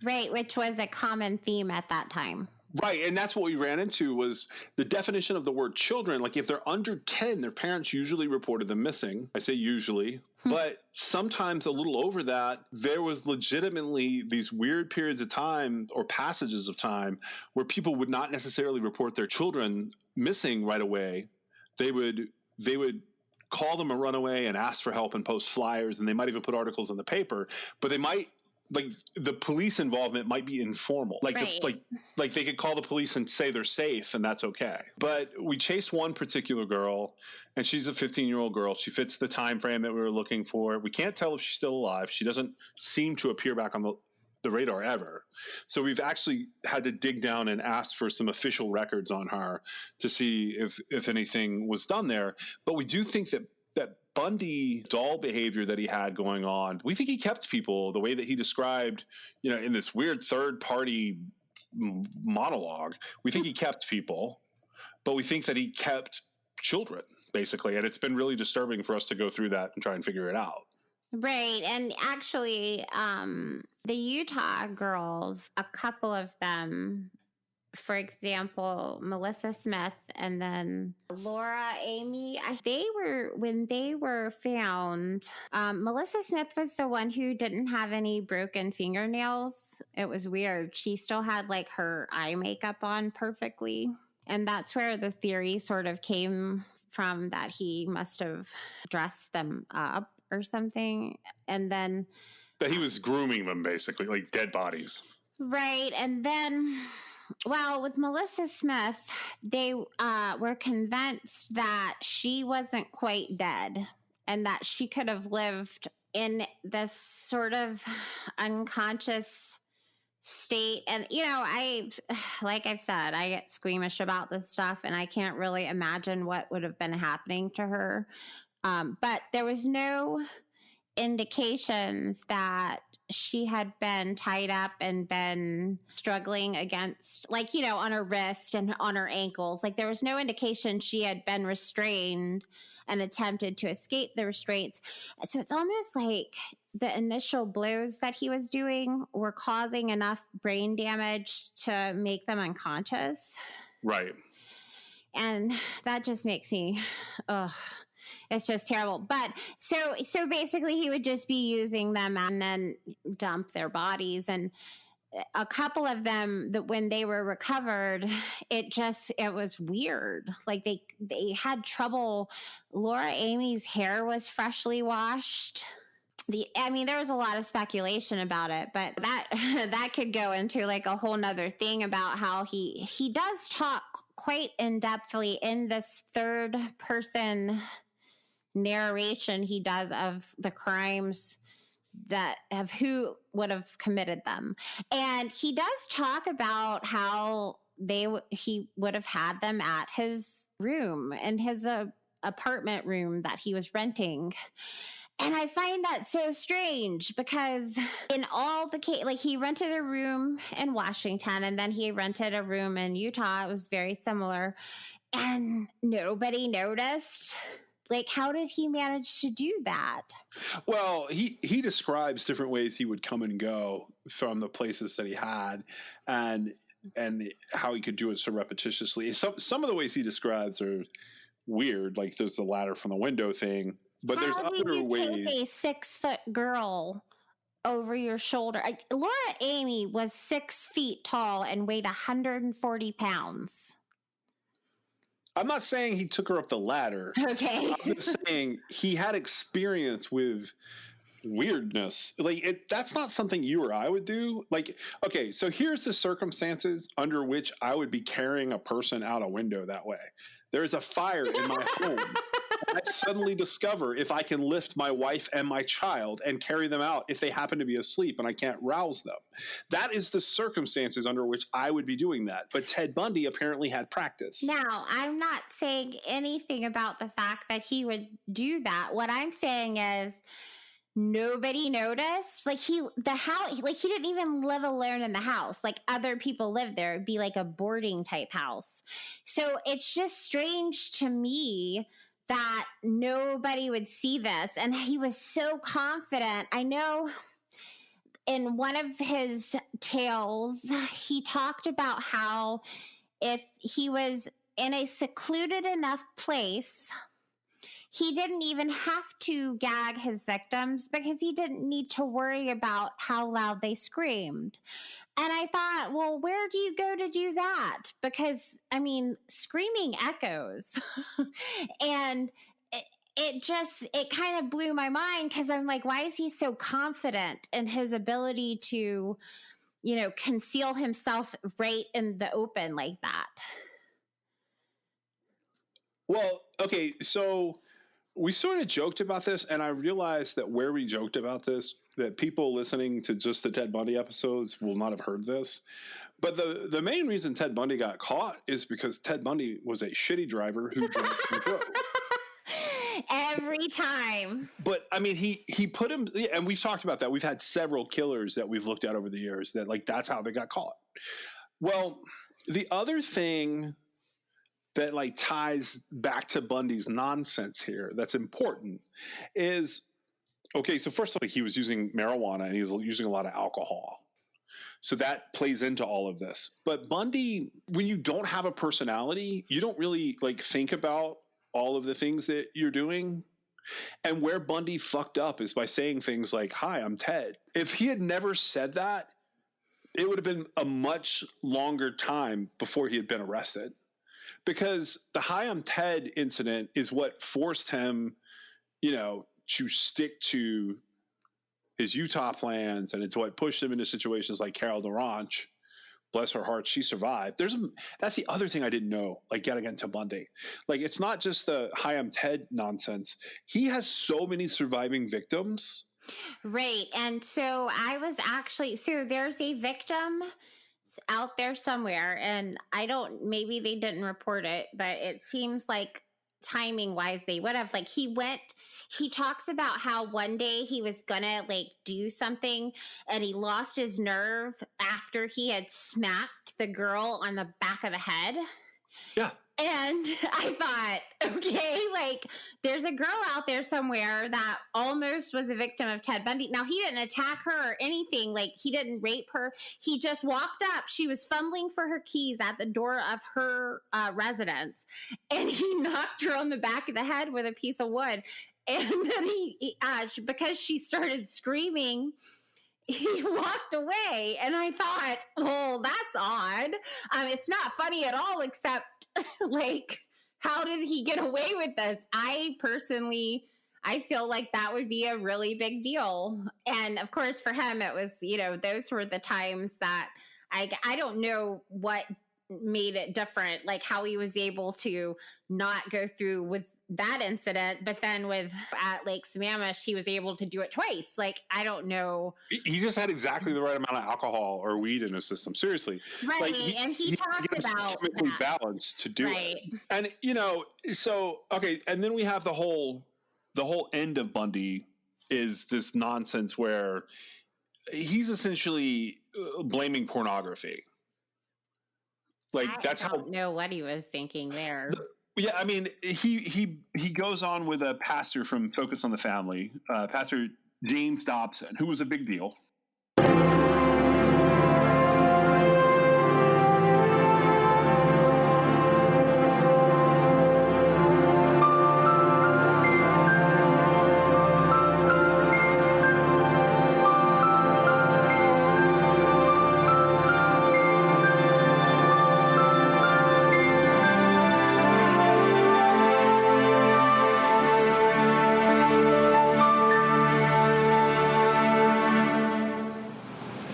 Right, which was a common theme at that time. Right, and that's what we ran into was the definition of the word children. If they're under 10, their parents usually reported them missing. I say usually, but sometimes a little over that, there was legitimately these weird periods of time or passages of time where people would not necessarily report their children missing right away. They would call them a runaway and ask for help and post flyers, and they might even put articles in the paper, but they might, the police involvement might be informal. Right. They could call the police and say they're safe, and that's okay. But we chased one particular girl, and she's a 15-year-old girl. She fits the time frame that we were looking for. We can't tell if she's still alive. She doesn't seem to appear back on the radar ever. So we've actually had to dig down and ask for some official records on her to see if anything was done there. But we do think that Bundy doll behavior that he had going on, we think he kept people the way that he described, in this weird third party monologue. We think he kept people, but we think that he kept children basically. And it's been really disturbing for us to go through that and try and figure it out. Right. And actually, the Utah girls, a couple of them, for example, Melissa Smith and then Laura Amy, when they were found, Melissa Smith was the one who didn't have any broken fingernails. It was weird. She still had her eye makeup on perfectly. And that's where the theory sort of came from, that he must have dressed them up or something. And then that he was grooming them, basically, like dead bodies. Right. And then, well, with Melissa Smith, they were convinced that she wasn't quite dead and that she could have lived in this sort of unconscious state. And, like I've said, I get squeamish about this stuff and I can't really imagine what would have been happening to her. But there was no indications that she had been tied up and been struggling against, on her wrist and on her ankles. There was no indication she had been restrained and attempted to escape the restraints. So it's almost like the initial blows that he was doing were causing enough brain damage to make them unconscious. Right. And that just makes me, it's just terrible. But so basically he would just be using them and then dump their bodies. And a couple of them, that when they were recovered, it was weird. They had trouble. Laura Amy's hair was freshly washed. There was a lot of speculation about it, but that could go into a whole nother thing about how he does talk quite in-depthly in this third person narration he does of the crimes of who would have committed them. And he does talk about how he would have had them at his room, in his apartment room that he was renting. And I find that so strange because in all the case, he rented a room in Washington and then he rented a room in Utah. It was very similar. and nobody noticed. Like, how did he manage to do that? Well, he describes different ways he would come and go from the places that he had, and how he could do it so repetitiously. Some of the ways he describes are weird, like there's the ladder from the window thing. But there's other ways. Take a 6-foot girl over your shoulder. Laura Amy was 6 feet tall and weighed 140 pounds. I'm not saying he took her up the ladder. Okay. I'm just saying he had experience with weirdness. Like, that's not something you or I would do. Like, okay, so here's the circumstances under which I would be carrying a person out a window that way. There is a fire in my home. I suddenly discover if I can lift my wife and my child and carry them out if they happen to be asleep and I can't rouse them. That is the circumstances under which I would be doing that. But Ted Bundy apparently had practice. Now, I'm not saying anything about the fact that he would do that. What I'm saying is nobody noticed. Like, he didn't even live alone in the house. Like, other people lived there. It'd be like a boarding type house. So it's just strange to me that nobody would see this. And he was so confident. I know in one of his tales, he talked about how if he was in a secluded enough place, he didn't even have to gag his victims because he didn't need to worry about how loud they screamed. And I thought, well, where do you go to do that? Because, I mean, screaming echoes. And it kind of blew my mind because I'm like, why is he so confident in his ability to, conceal himself right in the open like that? Well, okay, so we sort of joked about this, and I realized that where we joked about this, that people listening to just the Ted Bundy episodes will not have heard this. But the main reason Ted Bundy got caught is because Ted Bundy was a shitty driver who drove and drove. Every time. But I mean, he put him, and we've talked about that. We've had several killers that we've looked at over the years that, like, that's how they got caught. Well, the other thing that, like, ties back to Bundy's nonsense here that's important is, okay, so first of all, he was using marijuana and he was using a lot of alcohol. So that plays into all of this. But Bundy, when you don't have a personality, you don't really, like, think about all of the things that you're doing. And where Bundy fucked up is by saying things like, "Hi, I'm Ted." If he had never said that, it would have been a much longer time before he had been arrested. Because the "Hi, I'm Ted" incident is what forced him, to stick to his Utah plans, and it's what pushed him into situations like Carol DeRanche. Bless her heart, she survived. That's the other thing I didn't know, like, getting into Bundy. Like, it's not just the "Hi, I'm Ted" nonsense. He has so many surviving victims. Right. And so there's a victim out there somewhere, and maybe they didn't report it, but it seems like timing wise they would have. Like, he talks about how one day he was gonna, like, do something and he lost his nerve after he had smacked the girl on the back of the head. Yeah. And I thought, okay, like, there's a girl out there somewhere that almost was a victim of Ted Bundy. Now, he didn't attack her or anything. Like, he didn't rape her. He just walked up. She was fumbling for her keys at the door of her residence. And he knocked her on the back of the head with a piece of wood. And then because she started screaming, he walked away. And I thought, well, that's odd. It's not funny at all, except, like, how did he get away with this? I feel like that would be a really big deal. And of course, for him, it was, those were the times that I don't know what made it different, like how he was able to not go through with that incident, but then at Lake Sammamish, he was able to do it twice. Like, I don't know. He just had exactly the right amount of alcohol or weed in his system. Seriously. Right. Like, and he talked about chemically balanced to do it. And, so, okay. And then we have the whole end of Bundy is this nonsense where he's essentially blaming pornography. Like that's I don't know what he was thinking there. Yeah, I mean, he goes on with a pastor from Focus on the Family, Pastor James Dobson, who was a big deal.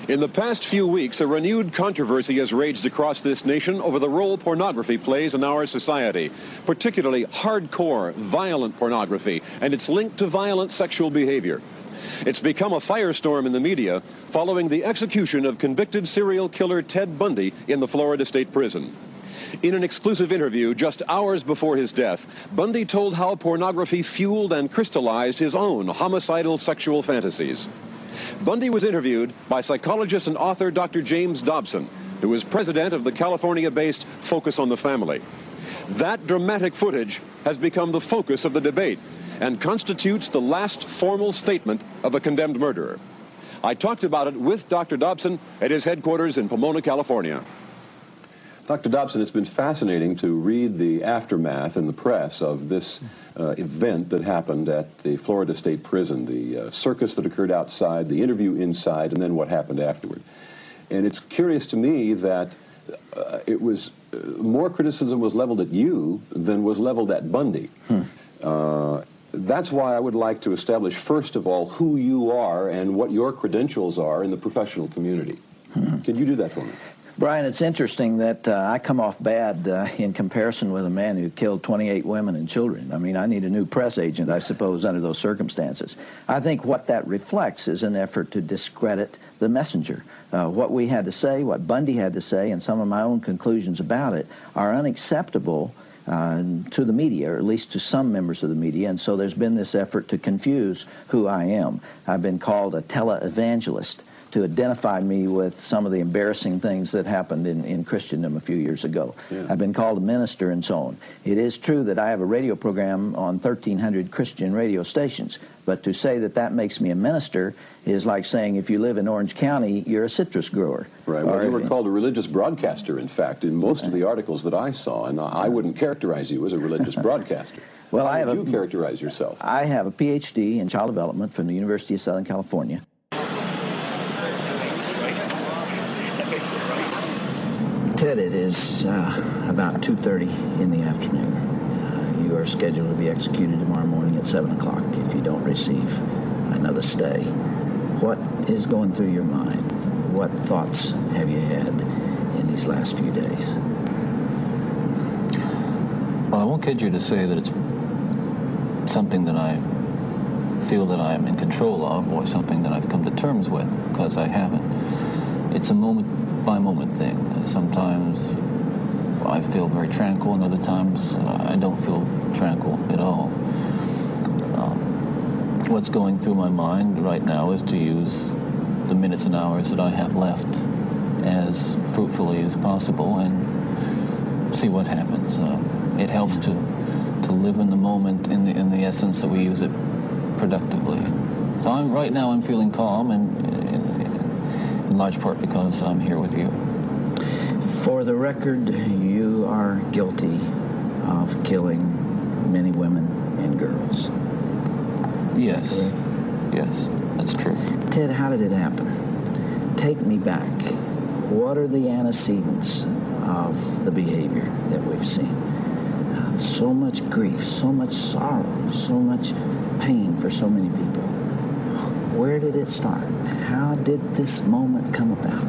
In the past few weeks, a renewed controversy has raged across this nation over the role pornography plays in our society, particularly hardcore, violent pornography and its link to violent sexual behavior. It's become a firestorm in the media following the execution of convicted serial killer Ted Bundy in the Florida State Prison. In an exclusive interview just hours before his death, Bundy told how pornography fueled and crystallized his own homicidal sexual fantasies. Bundy was interviewed by psychologist and author Dr. James Dobson, who is president of the California-based Focus on the Family. That dramatic footage has become the focus of the debate and constitutes the last formal statement of a condemned murderer. I talked about it with Dr. Dobson at his headquarters in Pomona, California. Dr. Dobson, it's been fascinating to read the aftermath in the press of this event that happened at the Florida State Prison, the circus that occurred outside, the interview inside, and then what happened afterward. And it's curious to me that it was more criticism was leveled at you than was leveled at Bundy. That's why I would like to establish, first of all, who you are and what your credentials are in the professional community. Could you do that for me? Brian, it's interesting that I come off bad in comparison with a man who killed 28 women and children. I mean, I need a new press agent, I suppose, under those circumstances. I think what that reflects is an effort to discredit the messenger. What we had to say, what Bundy had to say, and some of my own conclusions about it are unacceptable to the media, or at least to some members of the media, and so there's been this effort to confuse who I am. I've been called a televangelist, to identify me with some of the embarrassing things that happened in Christendom a few years ago. Yeah. I've been called a minister and so on. It is true that I have a radio program on 1,300 Christian radio stations, but to say that that makes me a minister is like saying if you live in Orange County, you're a citrus grower. Right, well, you were called a religious broadcaster, in fact, in most of the articles that I saw, and I wouldn't characterize you as a religious broadcaster. Well, How would you characterize yourself? I have a PhD in child development from the University of Southern California. Ted, it is about 2:30 in the afternoon. You are scheduled to be executed tomorrow morning at 7 o'clock if you don't receive another stay. What is going through your mind? What thoughts have you had in these last few days? Well, I won't kid you to say that it's something that I feel that I am in control of or something that I've come to terms with, because I haven't. It's a moment-by-moment thing. Sometimes I feel very tranquil, and other times I don't feel tranquil at all. What's going through my mind right now is to use the minutes and hours that I have left as fruitfully as possible and see what happens. It helps to live in the moment in the essence that we use it productively. So right now I'm feeling calm, and in large part because I'm here with you. For the record, you are guilty of killing many women and girls. Yes. Yes, that's true. Ted, how did it happen? Take me back. What are the antecedents of the behavior that we've seen? So much grief, so much sorrow, so much pain for so many people. Where did it start? How did this moment come about?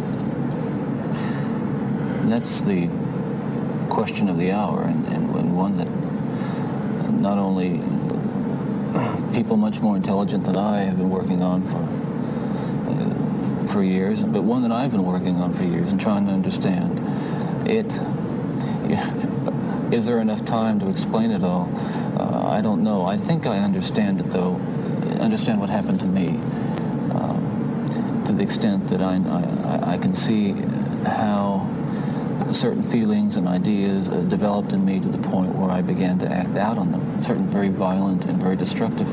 That's the question of the hour, and one that not only people much more intelligent than I have been working on for years, but one that I've been working on for years and trying to understand. Is there enough time to explain it all? I don't know. I think I understand it, though. Understand what happened to me, to the extent that I can see how certain feelings and ideas developed in me to the point where I began to act out on them, certain very violent and very destructive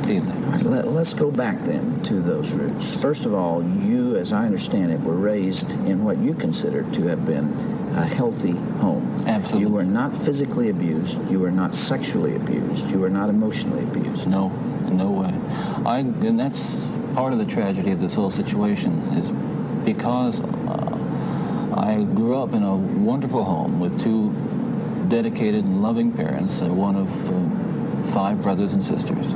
feelings. Let's go back then to those roots. First of all, you, as I understand it, were raised in what you consider to have been a healthy home. Absolutely. You were not physically abused. You were not sexually abused. You were not emotionally abused. No, in no way. And that's part of the tragedy of this whole situation, is because I grew up in a wonderful home with two dedicated and loving parents, one of 5 brothers and sisters.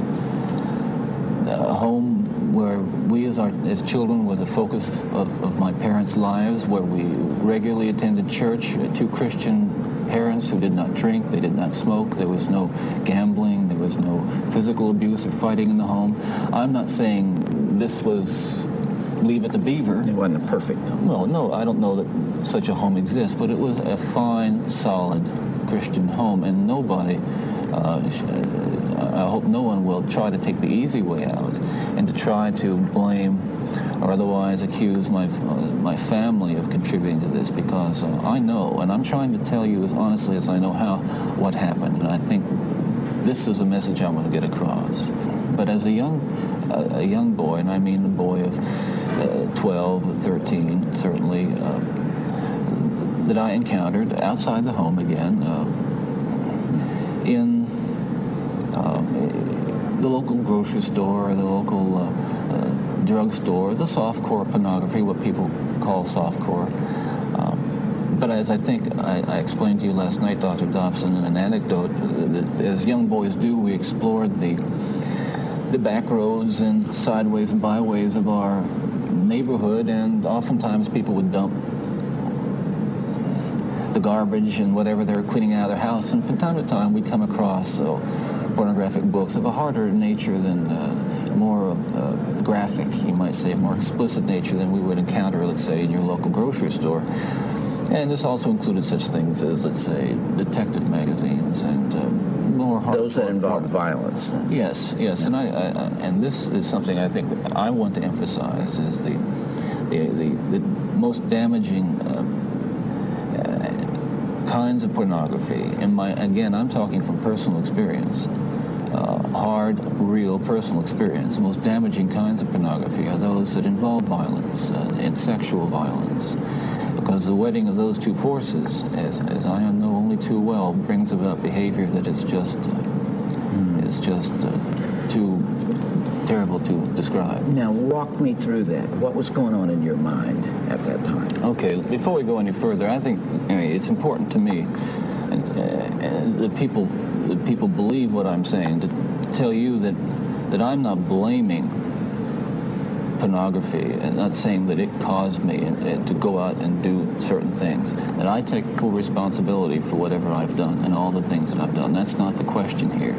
A home where we as children were the focus of my parents' lives, where we regularly attended church, 2 Christian parents who did not drink, they did not smoke, there was no gambling, there was no physical abuse or fighting in the home. I'm not saying this was Leave It to Beaver. It wasn't a perfect home. Well, no, I don't know that such a home exists, but it was a fine, solid Christian home, and nobody, I hope no one will try to take the easy way out and to try to blame or otherwise accuse my family of contributing to this, because I know, and I'm trying to tell you as honestly as I know how, what happened, and I think this is a message I want to get across. But as a young boy, and I mean a boy of 12, 13, certainly, that I encountered outside the home again, in the local grocery store, the local drugstore, the softcore pornography, what people call softcore. But as I think I explained to you last night, Dr. Dobson, in an anecdote, that as young boys do, we explored the back roads and sideways and byways of our neighborhood, and oftentimes people would dump the garbage and whatever they were cleaning out of their house, and from time to time we'd come across pornographic books of a harder nature than more graphic, you might say, more explicit nature than we would encounter, let's say, in your local grocery store. And this also included such things as, let's say, detective magazines and more hardcore. Those that involve violence. Yes, yes, and and this is something I think I want to emphasize, is the most damaging kinds of pornography. Again, I'm talking from personal experience. Hard, real, personal experience. The most damaging kinds of pornography are those that involve violence and sexual violence, because the wedding of those two forces, as I know only too well, brings about behavior that is just too terrible to describe. Now, walk me through that. What was going on in your mind at that time? Okay, before we go any further, I think it's important to me, and that people believe what I'm saying, to tell you that I'm not blaming pornography and not saying that it caused me to go out and do certain things. And I take full responsibility for whatever I've done and all the things that I've done. That's not the question here.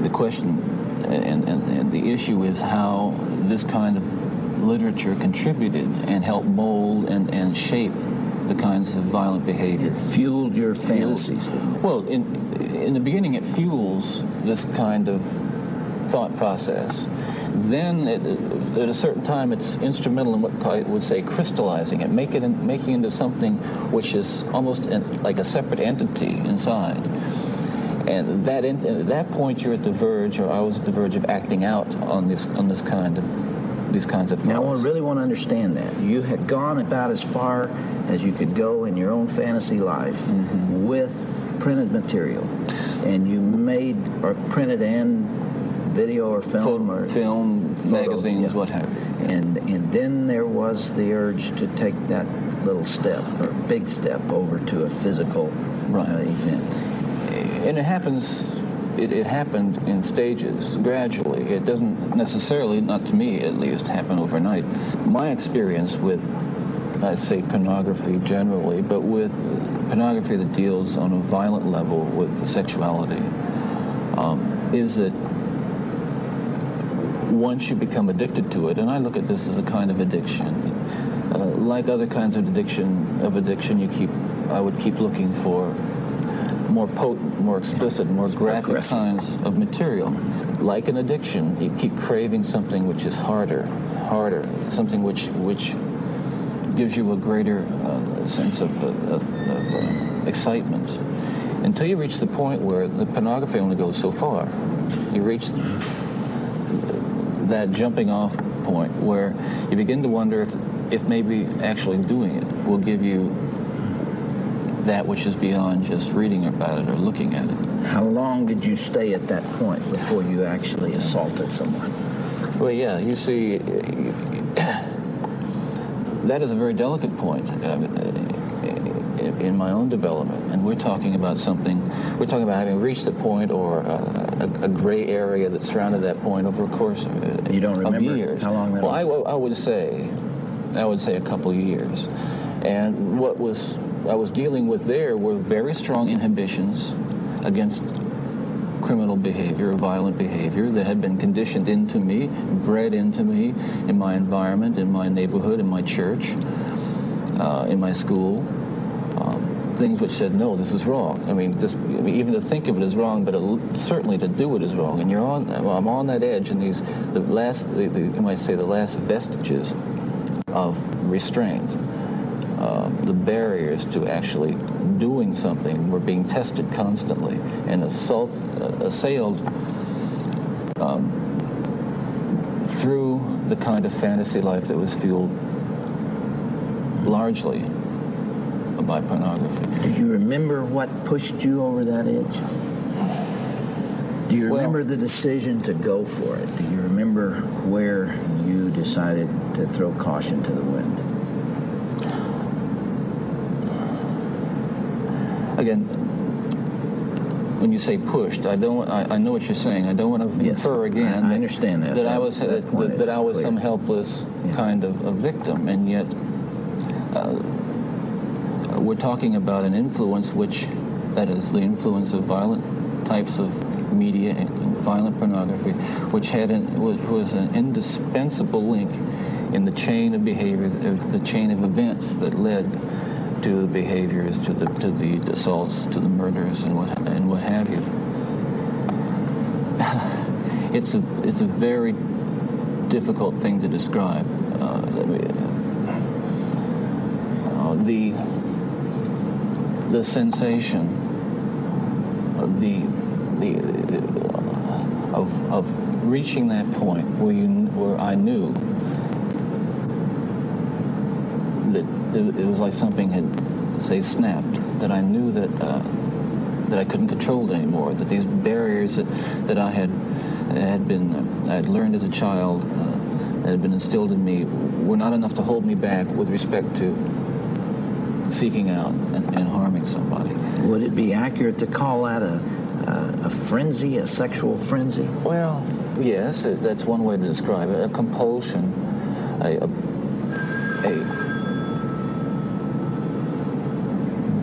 The question and the issue is how this kind of literature contributed and helped mold and shape the kinds of violent behavior. It fueled your fantasies. Well, in the beginning, it fuels this kind of thought process. Then, at a certain time, it's instrumental in what I would say crystallizing it, making into something which is almost like a separate entity inside. And at that point, you're at the verge, or I was at the verge of acting out on these kinds of thoughts. Now, I really want to understand that. You had gone about as far as you could go in your own fantasy life with printed material, and you made or printed and video or film photos, magazines, what have you. And then there was the urge to take that little step or big step over to a physical event. And it happened in stages, gradually. It doesn't necessarily, not to me at least, happen overnight. My experience with, I'd say, pornography generally, but with pornography that deals on a violent level with sexuality, is that once you become addicted to it, and I look at this as a kind of addiction, like other kinds of addiction, I would keep looking for more potent, more explicit, more graphic kinds of material. Like an addiction, you keep craving something which is harder, something which gives you a greater sense of excitement, until you reach the point where the pornography only goes so far. You reach that jumping off point where you begin to wonder if maybe actually doing it will give you that which is beyond just reading about it or looking at it. How long did you stay at that point before you actually assaulted someone? Well, yeah, you see, that is a very delicate point in my own development, and we're talking about having reached the point or a gray area that surrounded that point over a course of you don't remember years. How long that was? I would say a couple of years, and what I was dealing with there were very strong inhibitions against criminal behavior or violent behavior that had been conditioned into me, bred into me in my environment, in my neighborhood, in my church, in my school. Things which said, no, this is wrong. I mean, even to think of it is wrong, but certainly to do it is wrong. And I'm on that edge, and the last vestiges of restraint, the barriers to actually doing something were being tested constantly and assailed through the kind of fantasy life that was fueled largely by pornography. Do you remember what pushed you over that edge? Do you remember the decision to go for it? Do you remember where you decided to throw caution to the wind? Again, when you say pushed, I know what you're saying. I don't want to infer again. I understand that. That I was some helpless kind of a victim, and yet we're talking about an influence that is the influence of violent types of media and violent pornography, which was an indispensable link in the chain of behavior, the chain of events that led to the behaviors, to the assaults, to the murders, and what have you. It's a very difficult thing to describe. The sensation of reaching that point where I knew that it was like something had, say, snapped, that I knew that I couldn't control it anymore, that these barriers that I had learned as a child, that had been instilled in me, were not enough to hold me back with respect to seeking out and harming somebody. Would it be accurate to call that a frenzy, a sexual frenzy? Well, yes, that's one way to describe it. A compulsion, a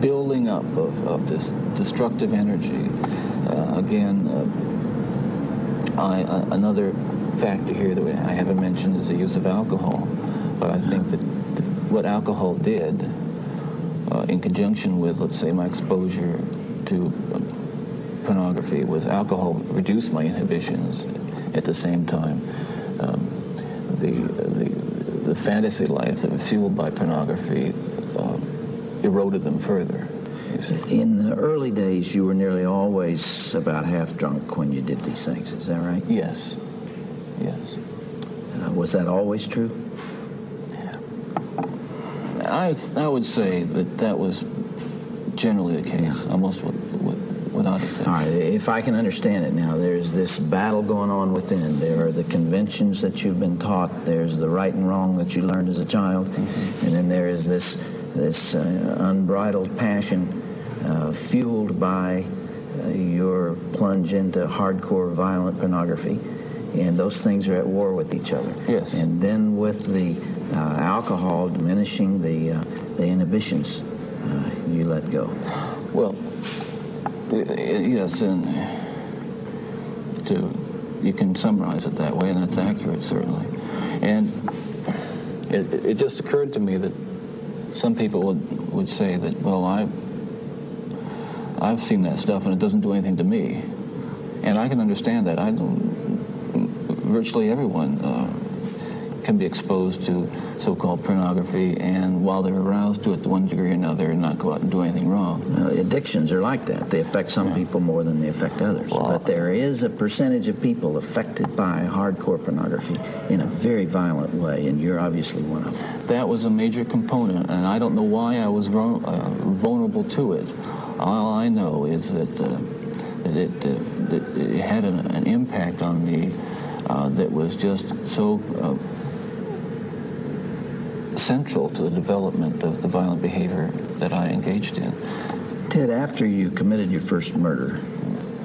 building up of this destructive energy. Another factor here that I haven't mentioned is the use of alcohol. But I think that what alcohol did, in conjunction with, let's say, my exposure to pornography, was alcohol reduced my inhibitions. At the same time, the fantasy life that was fueled by pornography eroded them further. In the early days, you were nearly always about half drunk when you did these things. Is that right? Yes. Yes. Was that always true? I would say that was generally the case, almost without exception. All right, if I can understand it now, there's this battle going on within. There are the conventions that you've been taught. There's the right and wrong that you learned as a child. Mm-hmm. And then there is this unbridled passion fueled by your plunge into hardcore violent pornography. And those things are at war with each other. Yes. And then with the alcohol diminishing the inhibitions, you let go. Well, yes, and you can summarize it that way, and that's accurate, certainly. And it just occurred to me that some people would say that, well, I've seen that stuff and it doesn't do anything to me. And I can understand that. Virtually everyone can be exposed to so-called pornography, and while they're aroused to it to one degree or another, not go out and do anything wrong. Addictions are like that. They affect some people more than they affect others. Well, but there is a percentage of people affected by hardcore pornography in a very violent way, and you're obviously one of them. That was a major component, and I don't know why I was vulnerable to it. All I know is that it had an impact on me that was just so central to the development of the violent behavior that I engaged in. Ted, after you committed your first murder,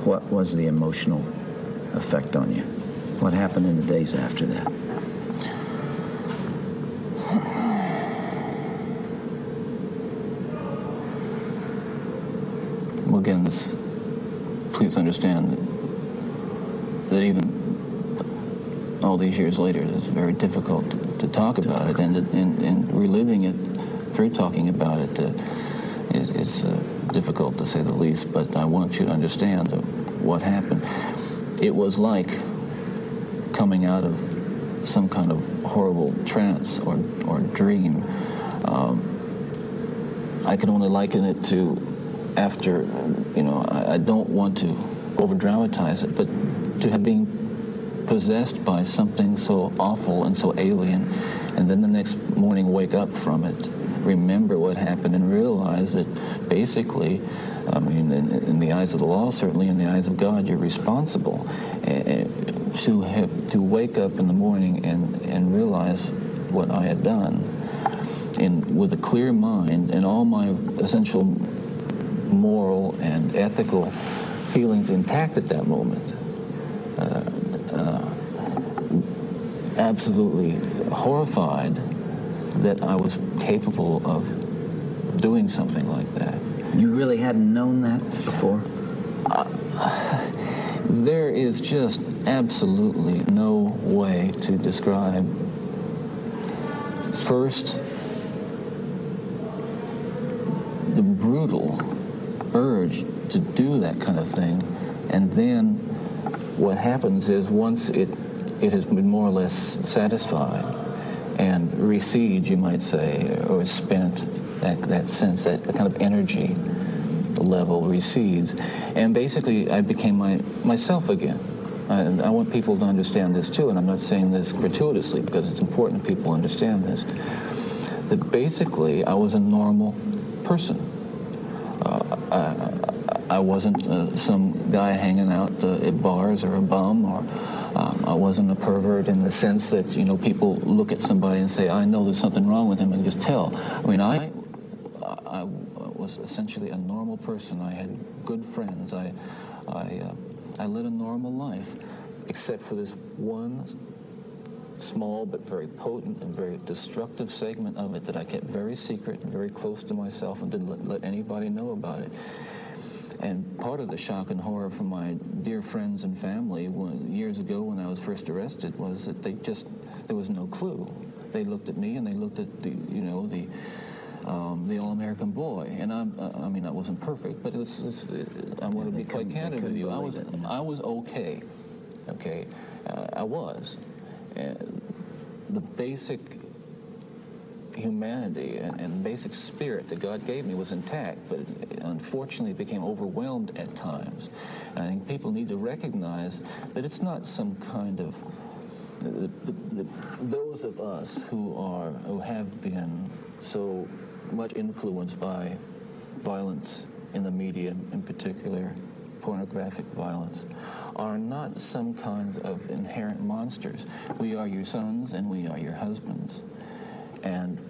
what was the emotional effect on you? What happened in the days after that? Well, again, please understand that even all these years later, it's very difficult to talk about it, and reliving it through talking about it is difficult to say the least, but I want you to understand what happened. It was like coming out of some kind of horrible trance or dream. I can only liken it to after, I don't want to over-dramatize it, but to have been possessed by something so awful and so alien, and then the next morning wake up from it, remember what happened, and realize that basically, in the eyes of the law, certainly in the eyes of God, you're responsible. To wake up in the morning and realize what I had done, with a clear mind and all my essential moral and ethical feelings intact at that moment. Absolutely horrified that I was capable of doing something like that. You really hadn't known that before? There is just absolutely no way to describe, first, the brutal urge to do that kind of thing, and then what happens is once it has been more or less satisfied and recedes, you might say, or spent, that sense, that kind of energy level recedes, and basically I became myself again. And I want people to understand this too, and I'm not saying this gratuitously because it's important that people understand this, that basically I was a normal person. I wasn't some guy hanging out at bars or a bum, or I wasn't a pervert in the sense that, people look at somebody and say, I know there's something wrong with him, and just tell. I was essentially a normal person. I had good friends. I led a normal life, except for this one small but very potent and very destructive segment of it that I kept very secret and very close to myself and didn't let anybody know about it. And part of the shock and horror from my dear friends and family years ago when I was first arrested was that there was no clue. They looked at me and they looked at the all-American boy. And I wasn't perfect, but I want to be quite candid with you. I was okay. Okay, I was. The basic humanity and basic spirit that God gave me was intact, but unfortunately became overwhelmed at times. And I think people need to recognize that it's not some kind of those of us who have been so much influenced by violence in the media, in particular pornographic violence, are not some kinds of inherent monsters. We are your sons and we are your husbands. And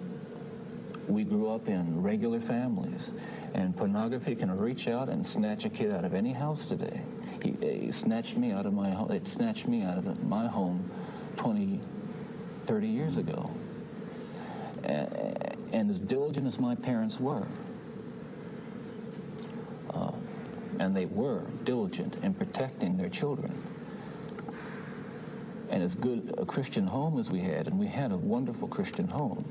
we grew up in regular families, and pornography can reach out and snatch a kid out of any house today. He snatched me out of my home. It snatched me out of my home 20, 30 years ago. And as diligent as my parents were, and they were diligent in protecting their children, and as good a Christian home as we had, and we had a wonderful Christian home,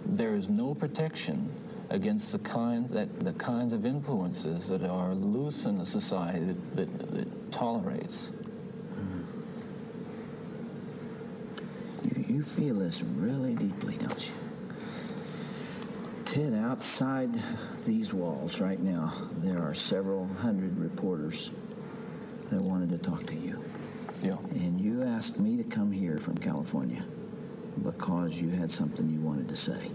there is no protection against the kinds of influences that are loose in a society that tolerates. you feel this really deeply, don't you? Ted, outside these walls right now, there are several hundred reporters that wanted to talk to you. Yeah. And you asked me to come here from California because you had something you wanted to say.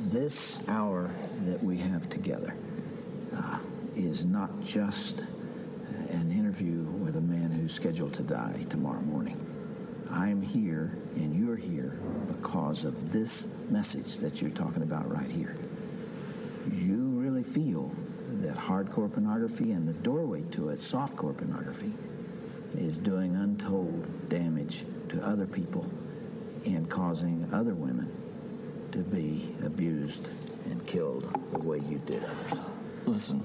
This hour that we have together is not just an interview with a man who's scheduled to die tomorrow morning. I am here, and you're here because of this message that you're talking about right here. You really feel that hardcore pornography and the doorway to it, softcore pornography, is doing untold damage to other people and causing other women to be abused and killed the way you did others. Listen,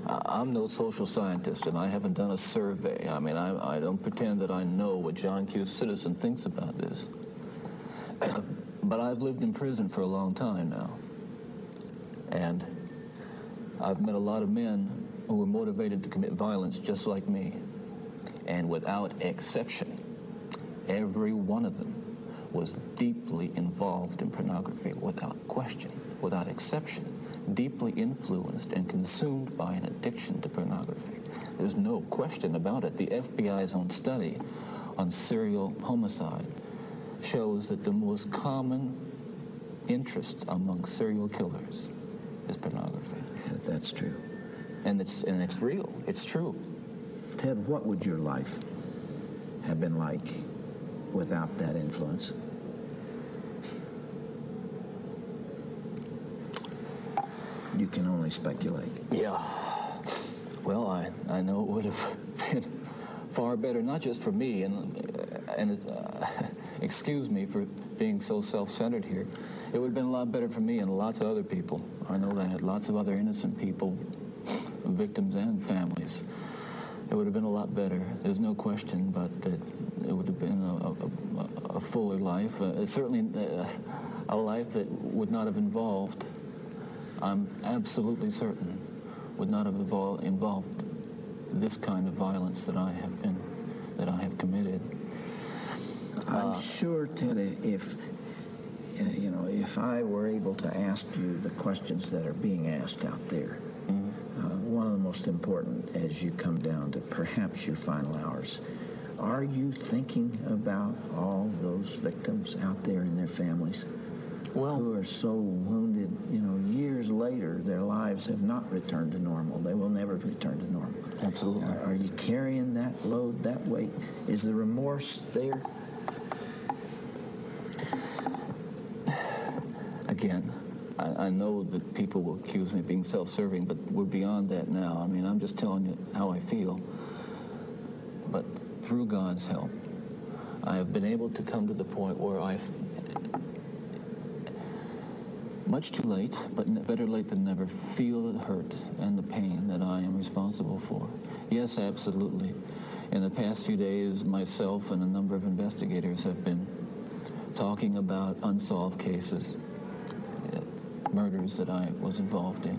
I'm no social scientist, and I haven't done a survey. I mean, I don't pretend that I know what John Q. Citizen thinks about this. But I've lived in prison for a long time now. And I've met a lot of men who were motivated to commit violence just like me. And without exception, every one of them was deeply involved in pornography, without question, without exception, deeply influenced and consumed by an addiction to pornography. There's no question about it. The FBI's own study on serial homicide shows that the most common interest among serial killers is pornography. Yeah, that's true. And it's real. It's true. Ted, what would your life have been like without that influence? You can only speculate. Yeah. Well, I know it would have been far better, not just for me, and it's, excuse me for being so self-centered here. It would have been a lot better for me and lots of other people. I know that lots of other innocent people, victims and families. It would have been a lot better. There's no question, but it would have been a fuller life. Certainly a life that would not have involved, I'm absolutely certain, would not have involved this kind of violence that I have committed. I'm sure, Ted, if I were able to ask you the questions that are being asked out there, one of the most important as you come down to perhaps your final hours, are you thinking about all those victims out there and their families who are so wounded, years later, their lives have not returned to normal. They will never return to normal. Absolutely. Are you carrying that load, that weight? Is the remorse there? Again, I know that people will accuse me of being self-serving, but we're beyond that now. I mean, I'm just telling you how I feel. But through God's help, I have been able to come to the point where much too late, but better late than never, feel the hurt and the pain that I am responsible for. Yes, absolutely. In the past few days, myself and a number of investigators have been talking about unsolved cases, murders that I was involved in.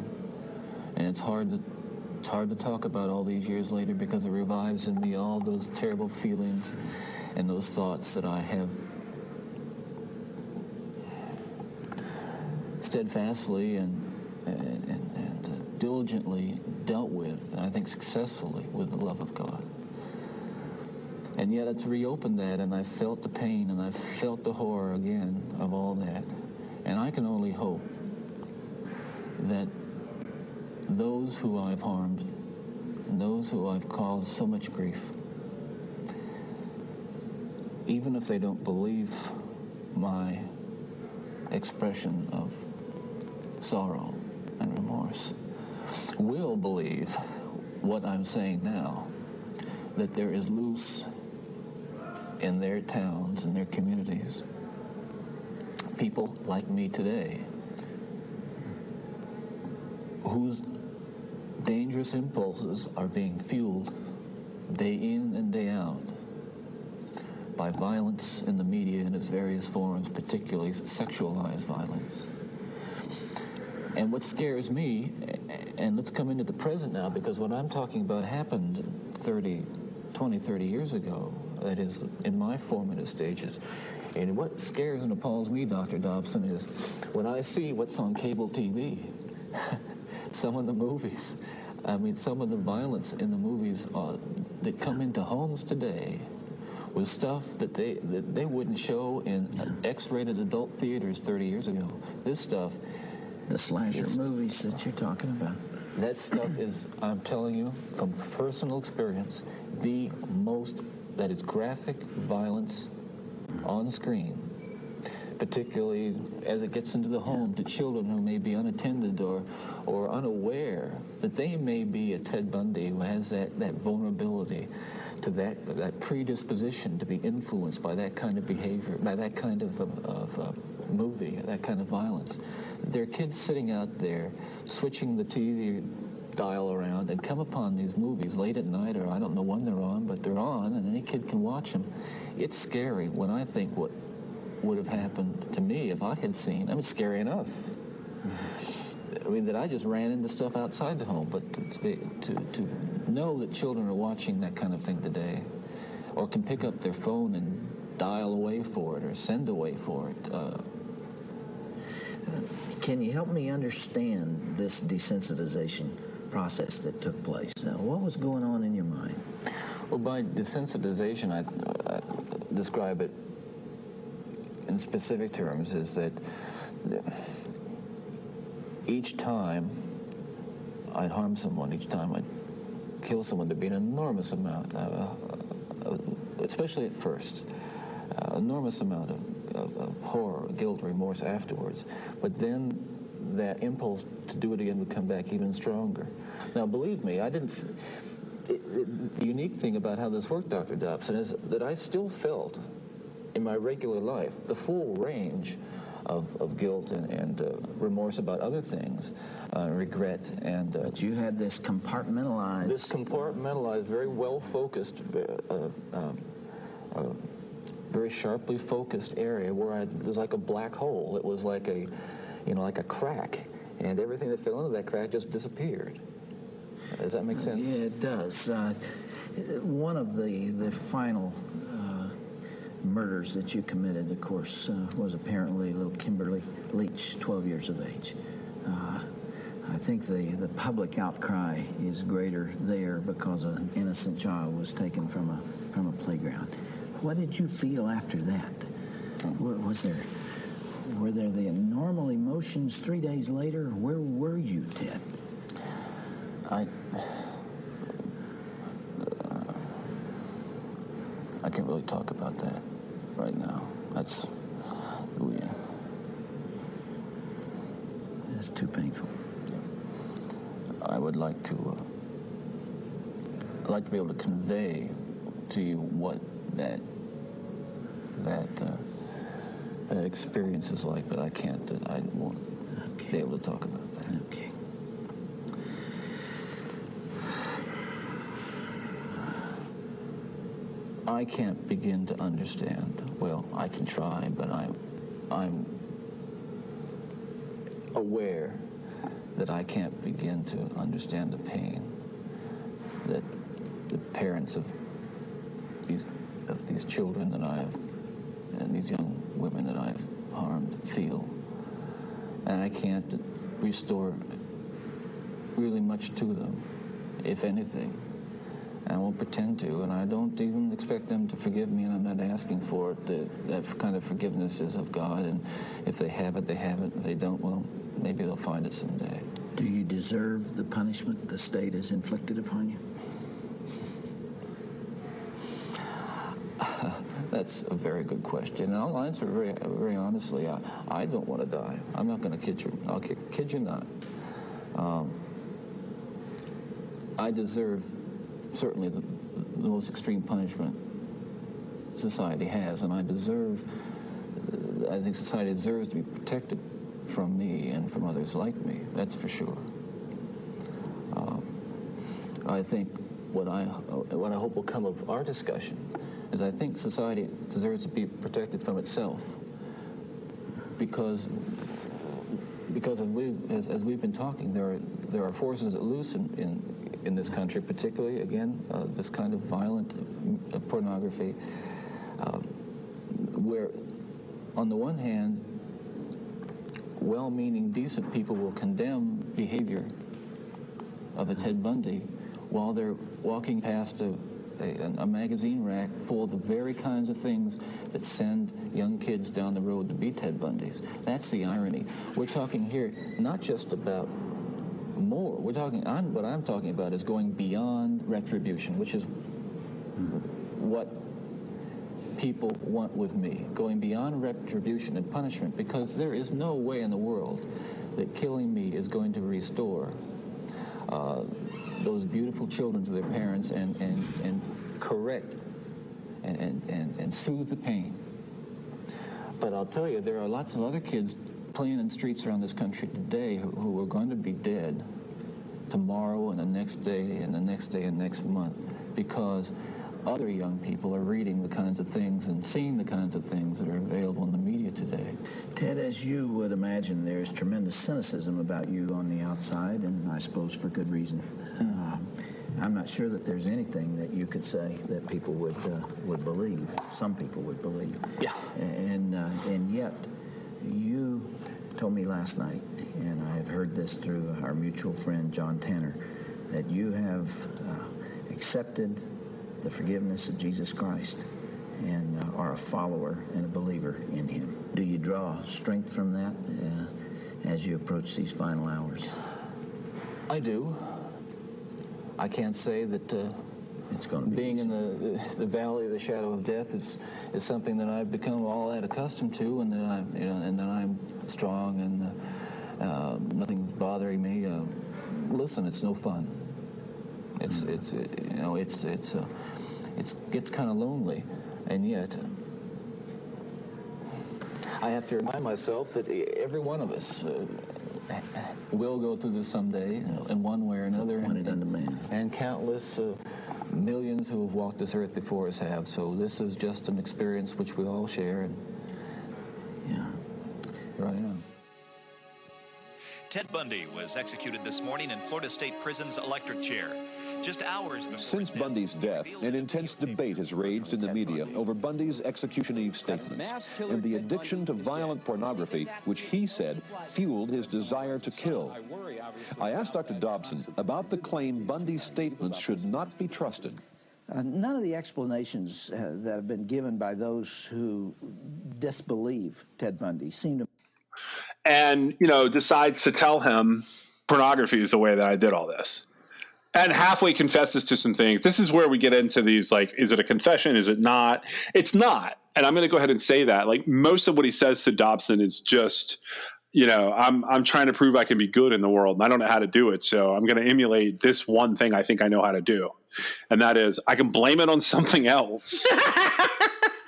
And it's hard to talk about all these years later because it revives in me all those terrible feelings and those thoughts that I have steadfastly and diligently dealt with, and I think successfully, with the love of God. And yet it's reopened that, and I felt the pain, and I felt the horror again of all that. And I can only hope that those who I've harmed, and those who I've caused so much grief, even if they don't believe my expression of sorrow and remorse, will believe what I'm saying now, that there is loose in their towns and their communities people like me today whose dangerous impulses are being fueled day in and day out by violence in the media in its various forms, particularly sexualized violence. And what scares me, and let's come into the present now, because what I'm talking about happened 20, 30 years ago, that is, in my formative stages. And what scares and appalls me, Dr. Dobson, is when I see what's on cable TV, some of the movies, I mean, some of the violence in the movies that come into homes today with stuff that they wouldn't show in X-rated adult theaters 30 years ago. This stuff... The slasher movies that you're talking about. That stuff is, I'm telling you, from personal experience, the most, that is graphic violence on screen, particularly as it gets into the home to children who may be unattended or unaware that they may be a Ted Bundy who has that vulnerability to that predisposition to be influenced by that kind of behavior, by that kind of movie, that kind of violence. There are kids sitting out there switching the TV dial around and come upon these movies late at night, or I don't know when they're on, but they're on and any kid can watch them. It's scary when I think what would have happened to me if I had seen. I mean, scary enough. I mean, that I just ran into stuff outside the home, but to know that children are watching that kind of thing today, or can pick up their phone and dial away for it or send away for it. Can you help me understand this desensitization process that took place? What was going on in your mind? Well, by desensitization, I describe it in specific terms is that each time I'd harm someone, each time I'd kill someone, there'd be an enormous amount, especially at first, enormous amount of horror, guilt, remorse afterwards. But then that impulse to do it again would come back even stronger. Now, believe me, I didn't... the unique thing about how this worked, Dr. Dobson, is that I still felt in my regular life the full range of guilt and remorse about other things, regret and... But you had this compartmentalized... This compartmentalized, very well-focused, very sharply focused area where it was like a black hole. It was like a, like a crack, and everything that fell into that crack just disappeared. Does that make sense? Yeah, it does. One of the final murders that you committed, of course, was apparently little Kimberly Leach, 12 years of age. I think the public outcry is greater there because an innocent child was taken from a playground. What did you feel after that? Were there the normal emotions 3 days later? Where were you, Ted? I can't really talk about that right now. That's weird. That's too painful. I would like to. I'd like to be able to convey to you what that experience is like, but I can't. I won't be able to talk about that. Okay. I can't begin to understand. Well, I can try, but I'm aware that I can't begin to understand the pain that the parents of these children that I have, and these young women that I've harmed, feel. And I can't restore really much to them, if anything. I won't pretend to, and I don't even expect them to forgive me, and I'm not asking for it. That kind of forgiveness is of God, and if they have it, they have it. If they don't, well, maybe they'll find it someday. Do you deserve the punishment the state has inflicted upon you? That's a very good question, and I'll answer very, very honestly. I don't want to die. I'm not going to kid you. I'll kid you not. I deserve certainly the most extreme punishment society has, and I think society deserves to be protected from me and from others like me. That's for sure. I think what I hope will come of our discussion is I think society deserves to be protected from itself, because as we've been talking, there are forces at loose in this country, particularly, again, this kind of violent pornography, where on the one hand, well-meaning, decent people will condemn behavior of a Ted Bundy while they're walking past a magazine rack full of the very kinds of things that send young kids down the road to be Ted Bundys. That's the irony. We're talking here not just about more. What I'm talking about is going beyond retribution, which is what people want with me, going beyond retribution and punishment, because there is no way in the world that killing me is going to restore those beautiful children to their parents and correct and soothe the pain. But I'll tell you, there are lots of other kids playing in streets around this country today who are going to be dead tomorrow and the next day and the next day and next month, because other young people are reading the kinds of things and seeing the kinds of things that are available in the media today. Ted, as you would imagine, there's tremendous cynicism about you on the outside, and I suppose for good reason. I'm not sure that there's anything that you could say that people would believe. Some people would believe. Yeah. And yet, you told me last night, and I have heard this through our mutual friend John Tanner, that you have accepted the forgiveness of Jesus Christ and are a follower and a believer in him. Do you draw strength from that as you approach these final hours? I do. I can't say that it's going to be being in the valley of the shadow of death is something that I've become all that accustomed to, and that I'm strong and nothing's bothering me. Listen, it's no fun. It gets kind of lonely, and yet I have to remind myself that every one of us will go through this someday, in one way or another, and countless millions who have walked this earth before us have. So this is just an experience which we all share, and here I am. Ted Bundy was executed this morning in Florida State Prison's electric chair. Just hours before Since Bundy's death, an intense debate has raged in the media over Bundy's execution eve statements and the addiction to violent pornography, which he said fueled his desire to kill. I asked Dr. Dobson about the claim Bundy's statements should not be trusted. None of the explanations that have been given by those who disbelieve Ted Bundy seem to... And, decides to tell him pornography is the way that I did all this. And halfway confesses to some things. This is where we get into these, is it a confession? Is it not? It's not. And I'm going to go ahead and say that. Most of what he says to Dobson is just, I'm trying to prove I can be good in the world, and I don't know how to do it. So I'm going to emulate this one thing I think I know how to do. And that is I can blame it on something else.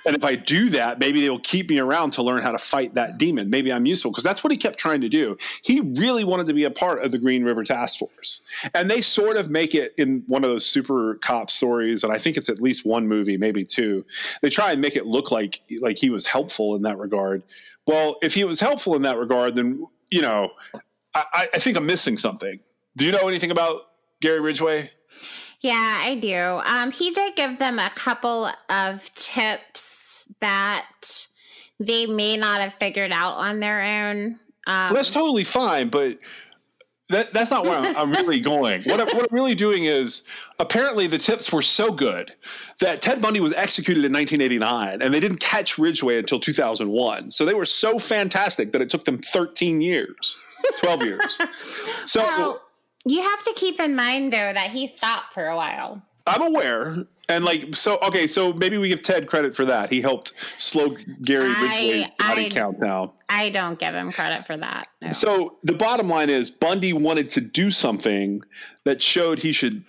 And if I do that, maybe they'll keep me around to learn how to fight that demon. Maybe I'm useful, because that's what he kept trying to do. He really wanted to be a part of the Green River Task Force. And they sort of make it in one of those super cop stories, and I think it's at least one movie, maybe two. They try and make it look like he was helpful in that regard. Well, if he was helpful in that regard, then, I think I'm missing something. Do you know anything about Gary Ridgway? Yeah, I do. He did give them a couple of tips that they may not have figured out on their own. Well, that's totally fine, but that's not where I'm really going. What I'm really doing is, apparently the tips were so good that Ted Bundy was executed in 1989, and they didn't catch Ridgway until 2001. So they were so fantastic that it took them 13 years, 12 years. So... Well, you have to keep in mind, though, that he stopped for a while. I'm aware. And so maybe we give Ted credit for that. He helped slow Gary Ridgway's body count down. I don't give him credit for that. No. So the bottom line is Bundy wanted to do something that showed he should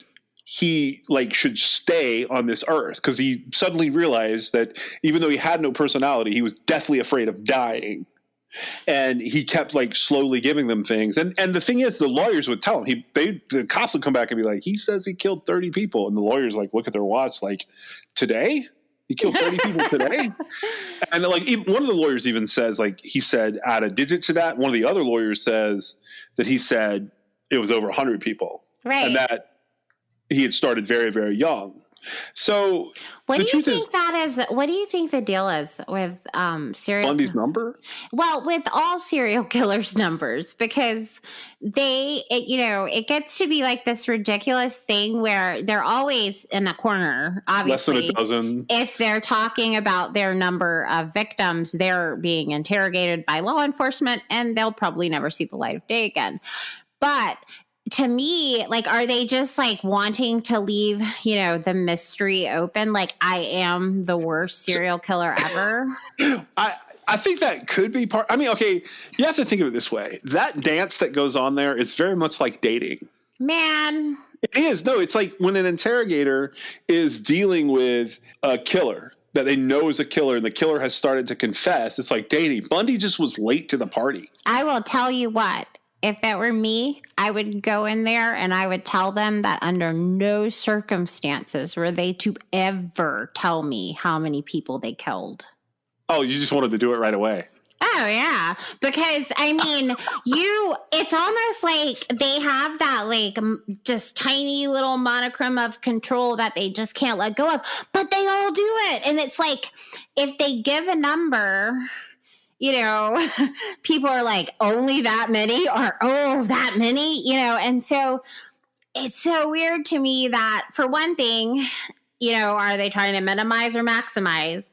stay on this earth, because he suddenly realized that even though he had no personality, he was deathly afraid of dying. And he kept slowly giving them things. And the thing is, the lawyers would tell him, the cops would come back and be like, he says he killed 30 people. And the lawyers look at their watch today? He killed 30 people today? And even one of the lawyers even says, he said, add a digit to that. One of the other lawyers says that he said it was over 100 people. Right. And that he had started very, very young. So what the do you truth is, think that is? What do you think the deal is with serial Bundy's number? Well, with all serial killers' numbers, because it gets to be like this ridiculous thing where they're always in a corner, obviously. Less than a dozen. If they're talking about their number of victims, they're being interrogated by law enforcement and they'll probably never see the light of day again. But to me, like, are they just like wanting to leave, the mystery open? Like, I am the worst serial killer ever. I think that could be part. I mean, okay, you have to think of it this way. That dance that goes on there is very much like dating. Man. It is. No, it's like when an interrogator is dealing with a killer that they know is a killer and the killer has started to confess. It's like dating. Bundy just was late to the party. I will tell you what. If that were me, I would go in there and I would tell them that under no circumstances were they to ever tell me how many people they killed. Oh, you just wanted to do it right away. Oh, yeah. Because, I mean, it's almost like they have that, like, just tiny little monochrome of control that they just can't let go of. But they all do it. And it's like, if they give a number, people are like, only that many? Or, oh, that many? And so it's so weird to me that, for one thing, are they trying to minimize or maximize?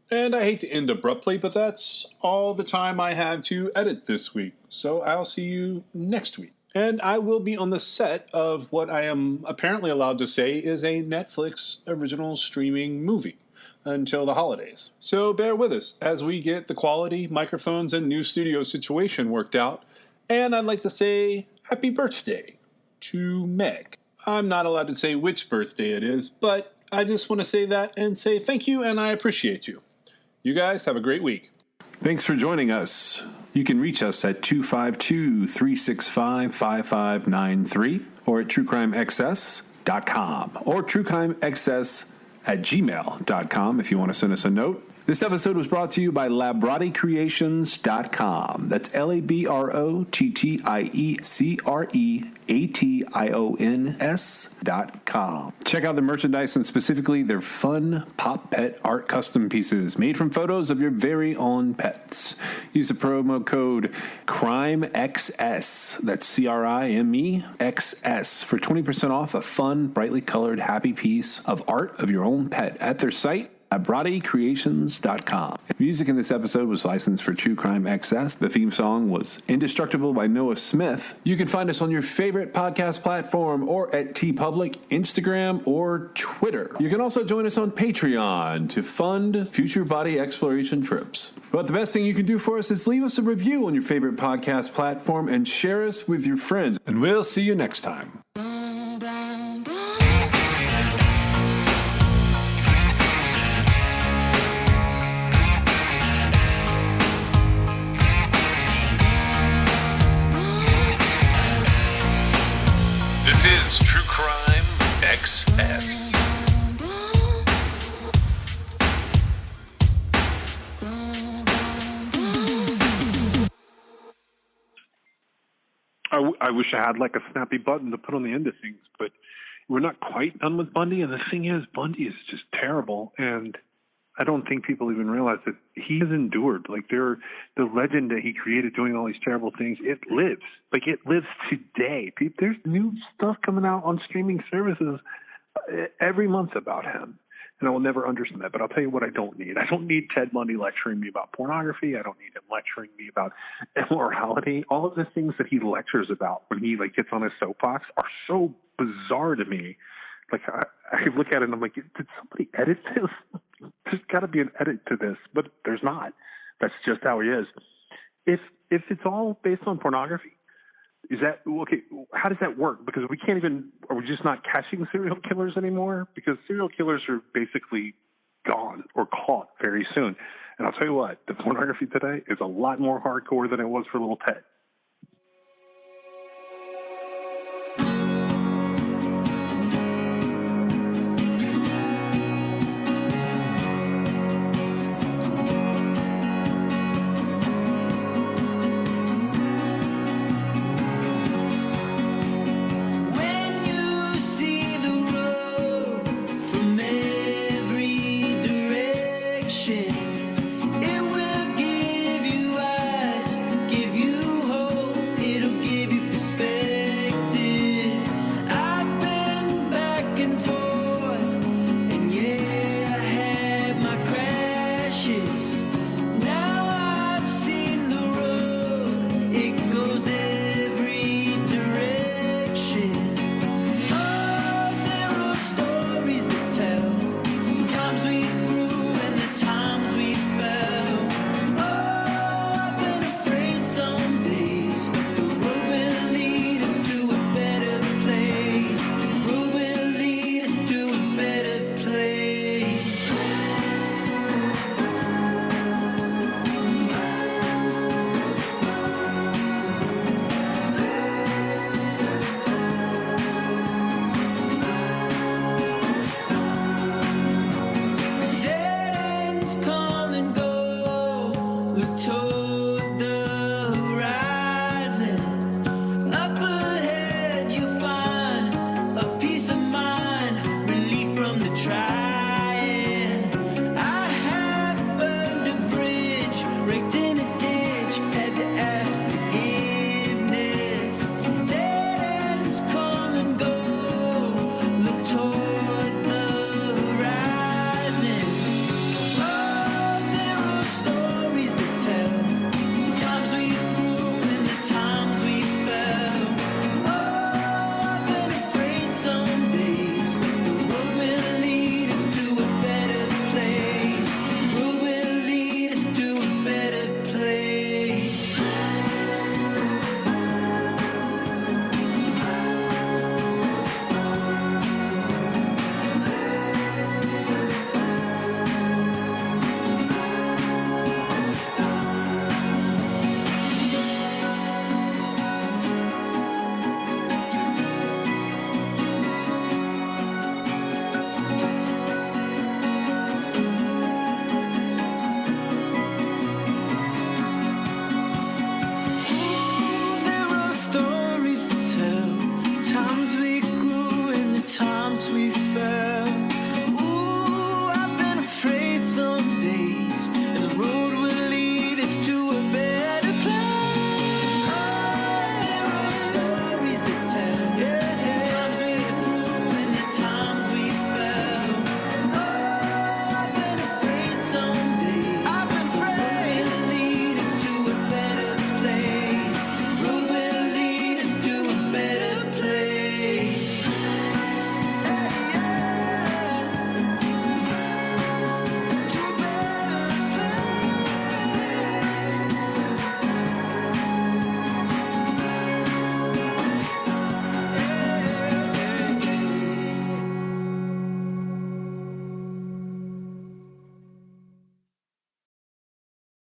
And I hate to end abruptly, but that's all the time I have to edit this week. So I'll see you next week. And I will be on the set of what I am apparently allowed to say is a Netflix original streaming movie until the holidays. So bear with us as we get the quality, microphones, and new studio situation worked out. And I'd like to say happy birthday to Meg. I'm not allowed to say which birthday it is, but I just want to say that and say thank you and I appreciate you. You guys have a great week. Thanks for joining us. You can reach us at 252-365-5593 or at truecrimexcess.com or truecrimexcess@gmail.com if you want to send us a note. This episode was brought to you by LabrottieCreations.com. That's LabrottieCreations.com. Check out the merchandise and specifically their fun Pop Pet art custom pieces made from photos of your very own pets. Use the promo code CRIMEXS, that's CRIMEXS, for 20% off a fun, brightly colored, happy piece of art of your own pet at their site, LabrottieCreations.com. Music in this episode was licensed for True Crime XS. The theme song was Indestructible by Noah Smith. You can find us on your favorite podcast platform or at TeePublic, Instagram, or Twitter. You can also join us on Patreon to fund future body exploration trips. But the best thing you can do for us is leave us a review on your favorite podcast platform and share us with your friends. And we'll see you next time. This is True Crime XS. I wish I had like a snappy button to put on the end of things, but we're not quite done with Bundy. And the thing is, Bundy is just terrible. And I don't think people even realize that he has endured. Like, the legend that he created doing all these terrible things, it lives. Like, it lives today. There's new stuff coming out on streaming services every month about him. And I will never understand that. But I'll tell you what I don't need. I don't need Ted Bundy lecturing me about pornography. I don't need him lecturing me about immorality. All of the things that he lectures about when he gets on his soapbox are so bizarre to me. Like, I look at it and I'm like, did somebody edit this? There's got to be an edit to this, but there's not. That's just how he is. If it's all based on pornography, is that okay? How does that work? Because are we just not catching serial killers anymore? Because serial killers are basically gone or caught very soon. And I'll tell you what, the pornography today is a lot more hardcore than it was for little Ted.